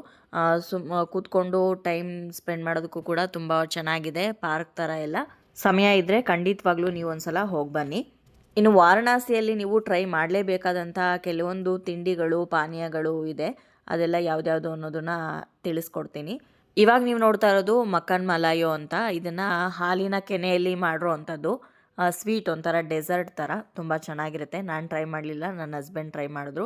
ಕೂತ್ಕೊಂಡು ಟೈಮ್ ಸ್ಪೆಂಡ್ ಮಾಡೋದಕ್ಕೂ ಕೂಡ ತುಂಬ ಚೆನ್ನಾಗಿದೆ, ಪಾರ್ಕ್ ಥರ ಎಲ್ಲ. ಸಮಯ ಇದ್ದರೆ ಖಂಡಿತವಾಗ್ಲೂ ನೀವು ಒಂದ್ಸಲ ಹೋಗಿ ಬನ್ನಿ. ಇನ್ನು ವಾರಣಾಸಿಯಲ್ಲಿ ನೀವು ಟ್ರೈ ಮಾಡಲೇಬೇಕಾದಂಥ ಕೆಲವೊಂದು ತಿಂಡಿಗಳು, ಪಾನೀಯಗಳು ಇದೆ. ಅದೆಲ್ಲ ಯಾವ್ದ್ಯಾವುದು ಅನ್ನೋದನ್ನು ತಿಳಿಸ್ಕೊಡ್ತೀನಿ. ಇವಾಗ ನೀವು ನೋಡ್ತಾ ಇರೋದು ಮಕ್ಕನ್ ಮಲಾಯೋ ಅಂತ. ಇದನ್ನು ಹಾಲಿನ ಕೆನೆಯಲ್ಲಿ ಮಾಡಿರೋ ಅಂಥದ್ದು ಸ್ವೀಟ್, ಒಂಥರ ಡೆಸರ್ಟ್ ಥರ ತುಂಬ ಚೆನ್ನಾಗಿರುತ್ತೆ. ನಾನು ಟ್ರೈ ಮಾಡಲಿಲ್ಲ, ನನ್ನ ಹಸ್ಬೆಂಡ್ ಟ್ರೈ ಮಾಡಿದ್ರು.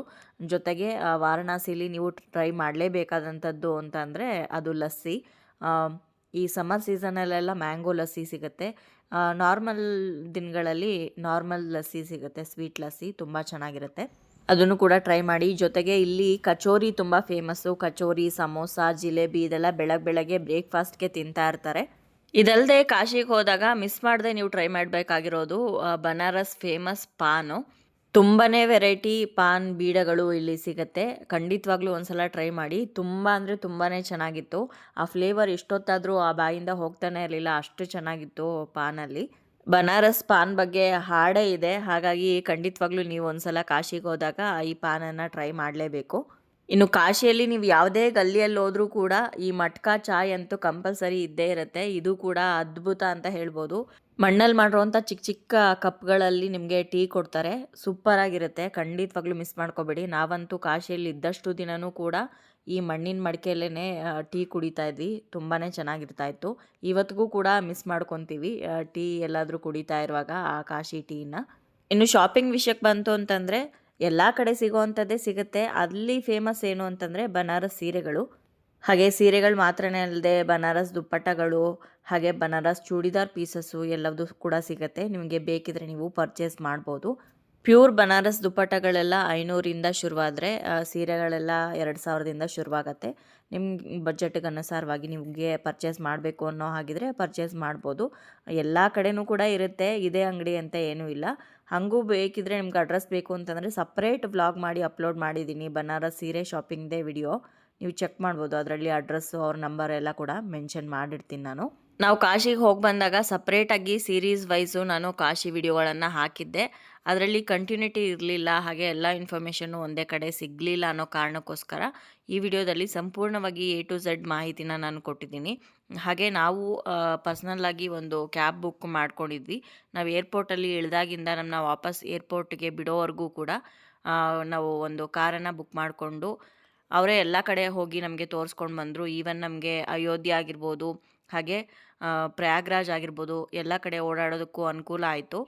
ಜೊತೆಗೆ ವಾರಣಾಸಿಲಿ ನೀವು ಟ್ರೈ ಮಾಡಲೇಬೇಕಾದಂಥದ್ದು ಅಂತ ಅಂದರೆ ಅದು ಲಸ್ಸಿ. ಈ ಸಮ್ಮರ್ ಸೀಸನಲ್ಲೆಲ್ಲ ಮ್ಯಾಂಗೋ ಲಸ್ಸಿ ಸಿಗುತ್ತೆ. ನಾರ್ಮಲ್ ದಿನಗಳಲ್ಲಿ ನಾರ್ಮಲ್ ಲಸ್ಸಿ ಸಿಗುತ್ತೆ, ಸ್ವೀಟ್ ಲಸ್ಸಿ ತುಂಬ ಚೆನ್ನಾಗಿರುತ್ತೆ. ಅದನ್ನು ಕೂಡ ಟ್ರೈ ಮಾಡಿ. ಜೊತೆಗೆ ಇಲ್ಲಿ ಕಚೋರಿ ತುಂಬ ಫೇಮಸ್ಸು. ಕಚೋರಿ, ಸಮೋಸ, ಜಿಲೇಬಿ ಇದೆಲ್ಲ ಬೆಳಗ್ಗೆ ಬ್ರೇಕ್ಫಾಸ್ಟ್ಗೆ ತಿಂತಾ ಇರ್ತಾರೆ. ಇದಲ್ಲದೆ ಕಾಶಿಗೆ ಹೋದಾಗ ಮಿಸ್ ಮಾಡದೆ ನೀವು ಟ್ರೈ ಮಾಡಬೇಕಾಗಿರೋದು ಬನಾರಸ್ ಫೇಮಸ್ ಪಾನು. ತುಂಬಾ ವೆರೈಟಿ ಪಾನ್ ಬೀಡಗಳು ಇಲ್ಲಿ ಸಿಗುತ್ತೆ. ಖಂಡಿತವಾಗ್ಲೂ ಒಂದ್ಸಲ ಟ್ರೈ ಮಾಡಿ. ತುಂಬ ಅಂದರೆ ತುಂಬಾ ಚೆನ್ನಾಗಿತ್ತು. ಆ ಫ್ಲೇವರ್ ಎಷ್ಟೊತ್ತಾದರೂ ಆ ಬಾಯಿಂದ ಹೋಗ್ತಾನೆ ಇರಲಿಲ್ಲ, ಅಷ್ಟು ಚೆನ್ನಾಗಿತ್ತು ಪಾನಲ್ಲಿ. ಬನಾರಸ್ ಪಾನ್ ಬಗ್ಗೆ ಹಾಡೇ ಇದೆ, ಹಾಗಾಗಿ ಖಂಡಿತವಾಗ್ಲೂ ನೀವು ಒಂದ್ಸಲ ಕಾಶಿಗೆ ಹೋದಾಗ ಈ ಪಾನನ್ನು ಟ್ರೈ ಮಾಡಲೇಬೇಕು. ಇನ್ನು ಕಾಶಿಯಲ್ಲಿ ನೀವು ಯಾವುದೇ ಗಲ್ಲಿಯಲ್ಲಿ ಹೋದ್ರೂ ಕೂಡ ಈ ಮಟ್ಕಾ ಚಾಯ್ ಅಂತೂ ಕಂಪಲ್ಸರಿ ಇದ್ದೇ ಇರುತ್ತೆ. ಇದು ಕೂಡ ಅದ್ಭುತ ಅಂತ ಹೇಳ್ಬೋದು. ಮಣ್ಣಲ್ಲಿ ಮಾಡಿರೋಂಥ ಚಿಕ್ಕ ಚಿಕ್ಕ ಕಪ್ಗಳಲ್ಲಿ ನಿಮಗೆ ಟೀ ಕೊಡ್ತಾರೆ, ಸೂಪರಾಗಿರುತ್ತೆ. ಖಂಡಿತವಾಗ್ಲೂ ಮಿಸ್ ಮಾಡ್ಕೋಬೇಡಿ. ನಾವಂತೂ ಕಾಶಿಯಲ್ಲಿ ಇದ್ದಷ್ಟು ದಿನವೂ ಕೂಡ ಈ ಮಣ್ಣಿನ ಮಡಿಕೆಯಲ್ಲೇ ಟೀ ಕುಡಿತಾ ಇದ್ವಿ, ತುಂಬಾ ಚೆನ್ನಾಗಿರ್ತಾಯಿತ್ತು. ಇವತ್ತಿಗೂ ಕೂಡ ಮಿಸ್ ಮಾಡ್ಕೊತೀವಿ ಟೀ ಎಲ್ಲಾದರೂ ಕುಡಿತಾ ಇರುವಾಗ ಆ ಕಾಶಿ ಟೀನ. ಇನ್ನು ಶಾಪಿಂಗ್ ವಿಷಯಕ್ಕೆ ಬಂತು ಅಂತಂದರೆ ಎಲ್ಲ ಕಡೆ ಸಿಗೋವಂಥದ್ದೇ ಸಿಗುತ್ತೆ. ಅಲ್ಲಿ ಫೇಮಸ್ ಏನು ಅಂತಂದರೆ ಬನಾರಸ್ ಸೀರೆಗಳು. ಹಾಗೆ ಸೀರೆಗಳು ಮಾತ್ರನೇ ಅಲ್ಲದೆ ಬನಾರಸ್ ದುಪ್ಪಟ್ಟಗಳು, ಹಾಗೆ ಬನಾರಸ್ ಚೂಡಿದಾರ್ ಪೀಸಸ್ಸು ಎಲ್ಲವೂ ಕೂಡ ಸಿಗುತ್ತೆ. ನಿಮಗೆ ಬೇಕಿದ್ರೆ ನೀವು ಪರ್ಚೇಸ್ ಮಾಡ್ಬೋದು. ಪ್ಯೂರ್ ಬನಾರಸ್ ದುಪ್ಪಟ್ಟಗಳೆಲ್ಲ 500ರಿಂದ ಶುರುವಾದರೆ ಸೀರೆಗಳೆಲ್ಲ 2000ದಿಂದ ಶುರುವಾಗುತ್ತೆ. ನಿಮ್ಮ ಬಜೆಟ್ಗೆ ಅನುಸಾರವಾಗಿ ನಿಮಗೆ ಪರ್ಚೇಸ್ ಮಾಡಬೇಕು ಅನ್ನೋ ಹಾಗಿದ್ರೆ ಪರ್ಚೇಸ್ ಮಾಡ್ಬೋದು. ಎಲ್ಲ ಕಡೆನೂ ಕೂಡ ಇರುತ್ತೆ, ಇದೇ ಅಂಗಡಿ ಅಂತ ಏನೂ ಇಲ್ಲ. ಹಾಗೂ ಬೇಕಿದ್ರೆ ನಿಮ್ಗೆ ಅಡ್ರೆಸ್ ಬೇಕು ಅಂತಂದರೆ ಸಪ್ರೇಟ್ ವ್ಲಾಗ್ ಮಾಡಿ ಅಪ್ಲೋಡ್ ಮಾಡಿದ್ದೀನಿ, ಬನಾರಸ್ ಸೀರೆ ಶಾಪಿಂಗ್ದೇ ವಿಡಿಯೋ. ನೀವು ಚೆಕ್ ಮಾಡ್ಬೋದು, ಅದರಲ್ಲಿ ಅಡ್ರೆಸ್ಸು ಅವ್ರ ನಂಬರ್ ಎಲ್ಲ ಕೂಡ ಮೆನ್ಷನ್ ಮಾಡಿರ್ತೀನಿ ನಾನು. ನಾವು ಕಾಶಿಗೆ ಹೋಗಿ ಬಂದಾಗ ಸಪ್ರೇಟಾಗಿ ಸೀರೀಸ್ ವೈಸು ನಾನು ಕಾಶಿ ವಿಡಿಯೋಗಳನ್ನು ಹಾಕಿದ್ದೆ. ಅದರಲ್ಲಿ ಕಂಟಿನ್ಯೂಟಿ ಇರಲಿಲ್ಲ, ಹಾಗೆ ಎಲ್ಲ ಇನ್ಫಾರ್ಮೇಷನ್ನು ಒಂದೇ ಕಡೆ ಸಿಗಲಿಲ್ಲ ಅನ್ನೋ ಕಾರಣಕ್ಕೋಸ್ಕರ ಈ ವಿಡಿಯೋದಲ್ಲಿ ಸಂಪೂರ್ಣವಾಗಿ A to Z ಮಾಹಿತಿನ ನಾನು ಕೊಟ್ಟಿದ್ದೀನಿ. ಹಾಗೆ ನಾವು ಪರ್ಸ್ನಲ್ಲಾಗಿ ಒಂದು ಕ್ಯಾಬ್ ಬುಕ್ ಮಾಡ್ಕೊಂಡಿದ್ವಿ. ನಾವು ಏರ್ಪೋರ್ಟಲ್ಲಿ ಇಳಿದಾಗಿಂದ ನಮ್ಮನ್ನ ವಾಪಸ್ ಏರ್ಪೋರ್ಟ್ಗೆ ಬಿಡೋವರೆಗೂ ಕೂಡ ನಾವು ಒಂದು ಕಾರನ್ನು ಬುಕ್ ಮಾಡಿಕೊಂಡು ಅವರೇ ಎಲ್ಲ ಕಡೆ ಹೋಗಿ ನಮಗೆ ತೋರಿಸ್ಕೊಂಡು ಬಂದರು. ಈವನ್ ನಮಗೆ ಅಯೋಧ್ಯೆ ಆಗಿರ್ಬೋದು, ಹಾಗೆ ಪ್ರಯಾಗ್ರಾಜ್ ಆಗಿರ್ಬೋದು, ಎಲ್ಲ ಕಡೆ ಓಡಾಡೋದಕ್ಕೂ ಅನುಕೂಲ ಆಯಿತು.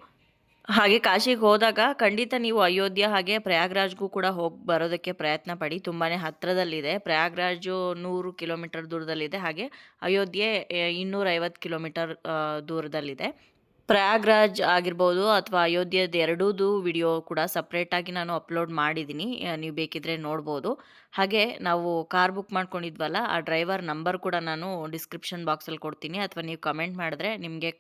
ಹಾಗೆ ಕಾಶಿಗೆ ಹೋದಾಗ ಖಂಡಿತ ನೀವು ಅಯೋಧ್ಯೆ ಹಾಗೆ ಪ್ರಯಾಗ್ರಾಜ್ಗೂ ಕೂಡ ಹೋಗಿ ಬರೋದಕ್ಕೆ ಪ್ರಯತ್ನ ಪಡಿ. ತುಂಬಾ ಹತ್ತಿರದಲ್ಲಿದೆ. ಪ್ರಯಾಗ್ರಾಜು 100 ಕಿಲೋಮೀಟರ್ ದೂರದಲ್ಲಿದೆ, ಹಾಗೆ ಅಯೋಧ್ಯೆ 250 ಕಿಲೋಮೀಟರ್ ದೂರದಲ್ಲಿದೆ. ಪ್ರಯಾಗ್ರಾಜ್ ಆಗಿರ್ಬೋದು ಅಥವಾ ಅಯೋಧ್ಯೆದು ಎರಡೂದು ವಿಡಿಯೋ ಕೂಡ ಸಪ್ರೇಟಾಗಿ ನಾನು ಅಪ್ಲೋಡ್ ಮಾಡಿದ್ದೀನಿ, ನೀವು ಬೇಕಿದ್ರೆ ನೋಡ್ಬೋದು. ಹಾಗೆ ನಾವು ಕಾರ್ ಬುಕ್ ಮಾಡ್ಕೊಂಡಿದ್ವಲ್ಲ, ಆ ಡ್ರೈವರ್ ನಂಬರ್ ಕೂಡ ನಾನು ಡಿಸ್ಕ್ರಿಪ್ಷನ್ ಬಾಕ್ಸಲ್ಲಿ ಕೊಡ್ತೀನಿ, ಅಥವಾ ನೀವು ಕಮೆಂಟ್ ಮಾಡಿದ್ರೆ ನಿಮಗೆ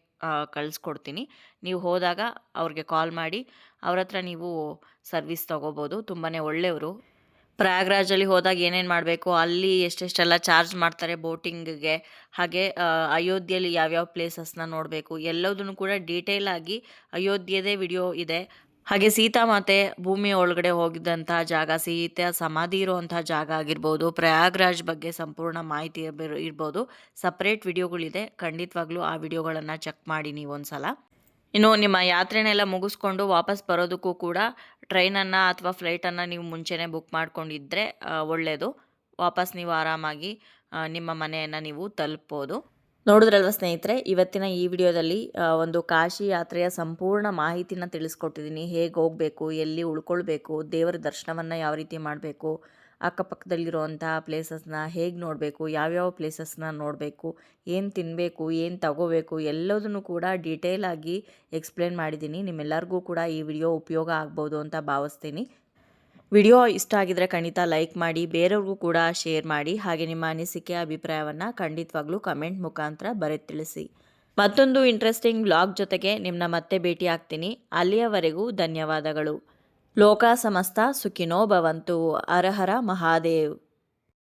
ಕಳಿಸ್ಕೊಡ್ತೀನಿ. ನೀವು ಹೋದಾಗ ಅವ್ರಿಗೆ ಕಾಲ್ ಮಾಡಿ ಅವ್ರ ಹತ್ರ ನೀವು ಸರ್ವಿಸ್ ತೊಗೋಬೋದು. ತುಂಬಾ ಒಳ್ಳೆಯವರು. ಪ್ರಯಾಗ್ರಾಜಲ್ಲಿ ಹೋದಾಗ ಏನೇನು ಮಾಡಬೇಕು, ಅಲ್ಲಿ ಎಷ್ಟೆಷ್ಟೆಲ್ಲ ಚಾರ್ಜ್ ಮಾಡ್ತಾರೆ ಬೋಟಿಂಗಿಗೆ, ಹಾಗೆ ಅಯೋಧ್ಯೆಯಲ್ಲಿ ಯಾವ್ಯಾವ ಪ್ಲೇಸಸ್ನ ನೋಡಬೇಕು ಎಲ್ಲದನ್ನು ಕೂಡ ಡೀಟೇಲ್ ಆಗಿ ಅಯೋಧ್ಯೆದೇ ವಿಡಿಯೋ ಇದೆ. ಹಾಗೆ ಸೀತಾಮಾತೆ ಭೂಮಿ ಒಳಗಡೆ ಹೋಗಿದ್ದಂತಹ ಜಾಗ, ಸೀತೆ ಸಮಾಧಿ ಇರುವಂತಹ ಜಾಗ ಆಗಿರ್ಬೋದು, ಪ್ರಯಾಗ್ರಾಜ್ ಬಗ್ಗೆ ಸಂಪೂರ್ಣ ಮಾಹಿತಿ ಇರ್ಬೋದು, ಸಪ್ರೇಟ್ ವಿಡಿಯೋಗಳಿದೆ. ಖಂಡಿತವಾಗ್ಲೂ ಆ ವಿಡಿಯೋಗಳನ್ನು ಚೆಕ್ ಮಾಡಿ ನೀವು ಒಂದ್ಸಲ. ಇನ್ನು ನಿಮ್ಮ ಯಾತ್ರೆನೆಲ್ಲ ಮುಗಿಸ್ಕೊಂಡು ವಾಪಸ್ ಬರೋದಕ್ಕೂ ಕೂಡ ಟ್ರೈನನ್ನು ಅಥವಾ ಫ್ಲೈಟನ್ನು ನೀವು ಮುಂಚೆನೇ ಬುಕ್ ಮಾಡ್ಕೊಂಡಿದ್ದರೆ ಒಳ್ಳೆಯದು. ವಾಪಸ್ ನೀವು ಆರಾಮಾಗಿ ನಿಮ್ಮ ಮನೆಯನ್ನು ನೀವು ತಲುಪ್ಬೋದು. ನೋಡಿದ್ರಲ್ವ ಸ್ನೇಹಿತರೆ, ಇವತ್ತಿನ ಈ ವಿಡಿಯೋದಲ್ಲಿ ಒಂದು ಕಾಶಿ ಯಾತ್ರೆಯ ಸಂಪೂರ್ಣ ಮಾಹಿತಿನ ತಿಳಿಸ್ಕೊಟ್ಟಿದ್ದೀನಿ. ಹೇಗೆ ಹೋಗಬೇಕು, ಎಲ್ಲಿ ಉಳ್ಕೊಳ್ಬೇಕು, ದೇವರ ದರ್ಶನವನ್ನು ಯಾವ ರೀತಿ ಮಾಡಬೇಕು, ಅಕ್ಕಪಕ್ಕದಲ್ಲಿರುವಂತಹ ಪ್ಲೇಸಸ್ನ ಹೇಗೆ ನೋಡಬೇಕು, ಯಾವ್ಯಾವ ಪ್ಲೇಸಸ್ನ ನೋಡಬೇಕು, ಏನು ತಿನ್ನಬೇಕು, ಏನು ತಗೋಬೇಕು ಎಲ್ಲದನ್ನು ಕೂಡ ಡೀಟೇಲಾಗಿ ಎಕ್ಸ್ಪ್ಲೇನ್ ಮಾಡಿದ್ದೀನಿ. ನಿಮ್ಮೆಲ್ಲರಿಗೂ ಕೂಡ ಈ ವಿಡಿಯೋ ಉಪಯೋಗ ಆಗ್ಬೋದು ಅಂತ ಭಾವಿಸ್ತೀನಿ. ವಿಡಿಯೋ ಇಷ್ಟ ಆಗಿದರೆ ಖಂಡಿತ ಲೈಕ್ ಮಾಡಿ, ಬೇರೆಯವ್ರಿಗೂ ಕೂಡ ಶೇರ್ ಮಾಡಿ. ಹಾಗೆ ನಿಮ್ಮ ಅನಿಸಿಕೆ ಅಭಿಪ್ರಾಯವನ್ನು ಖಂಡಿತವಾಗ್ಲೂ ಕಮೆಂಟ್ ಮುಖಾಂತರ ಬರೆದು ತಿಳಿಸಿ. ಮತ್ತೊಂದು ಇಂಟ್ರೆಸ್ಟಿಂಗ್ ವ್ಲಾಗ್ ಜೊತೆಗೆ ನಿಮ್ಮನ್ನ ಮತ್ತೆ ಭೇಟಿ ಆಗ್ತೀನಿ. ಅಲ್ಲಿಯವರೆಗೂ ಧನ್ಯವಾದಗಳು. ಲೋಕ ಸಮಸ್ತ ಸುಖಿನೋ ಭವಂತು. ಹರ ಹರ ಮಹಾದೇವ್.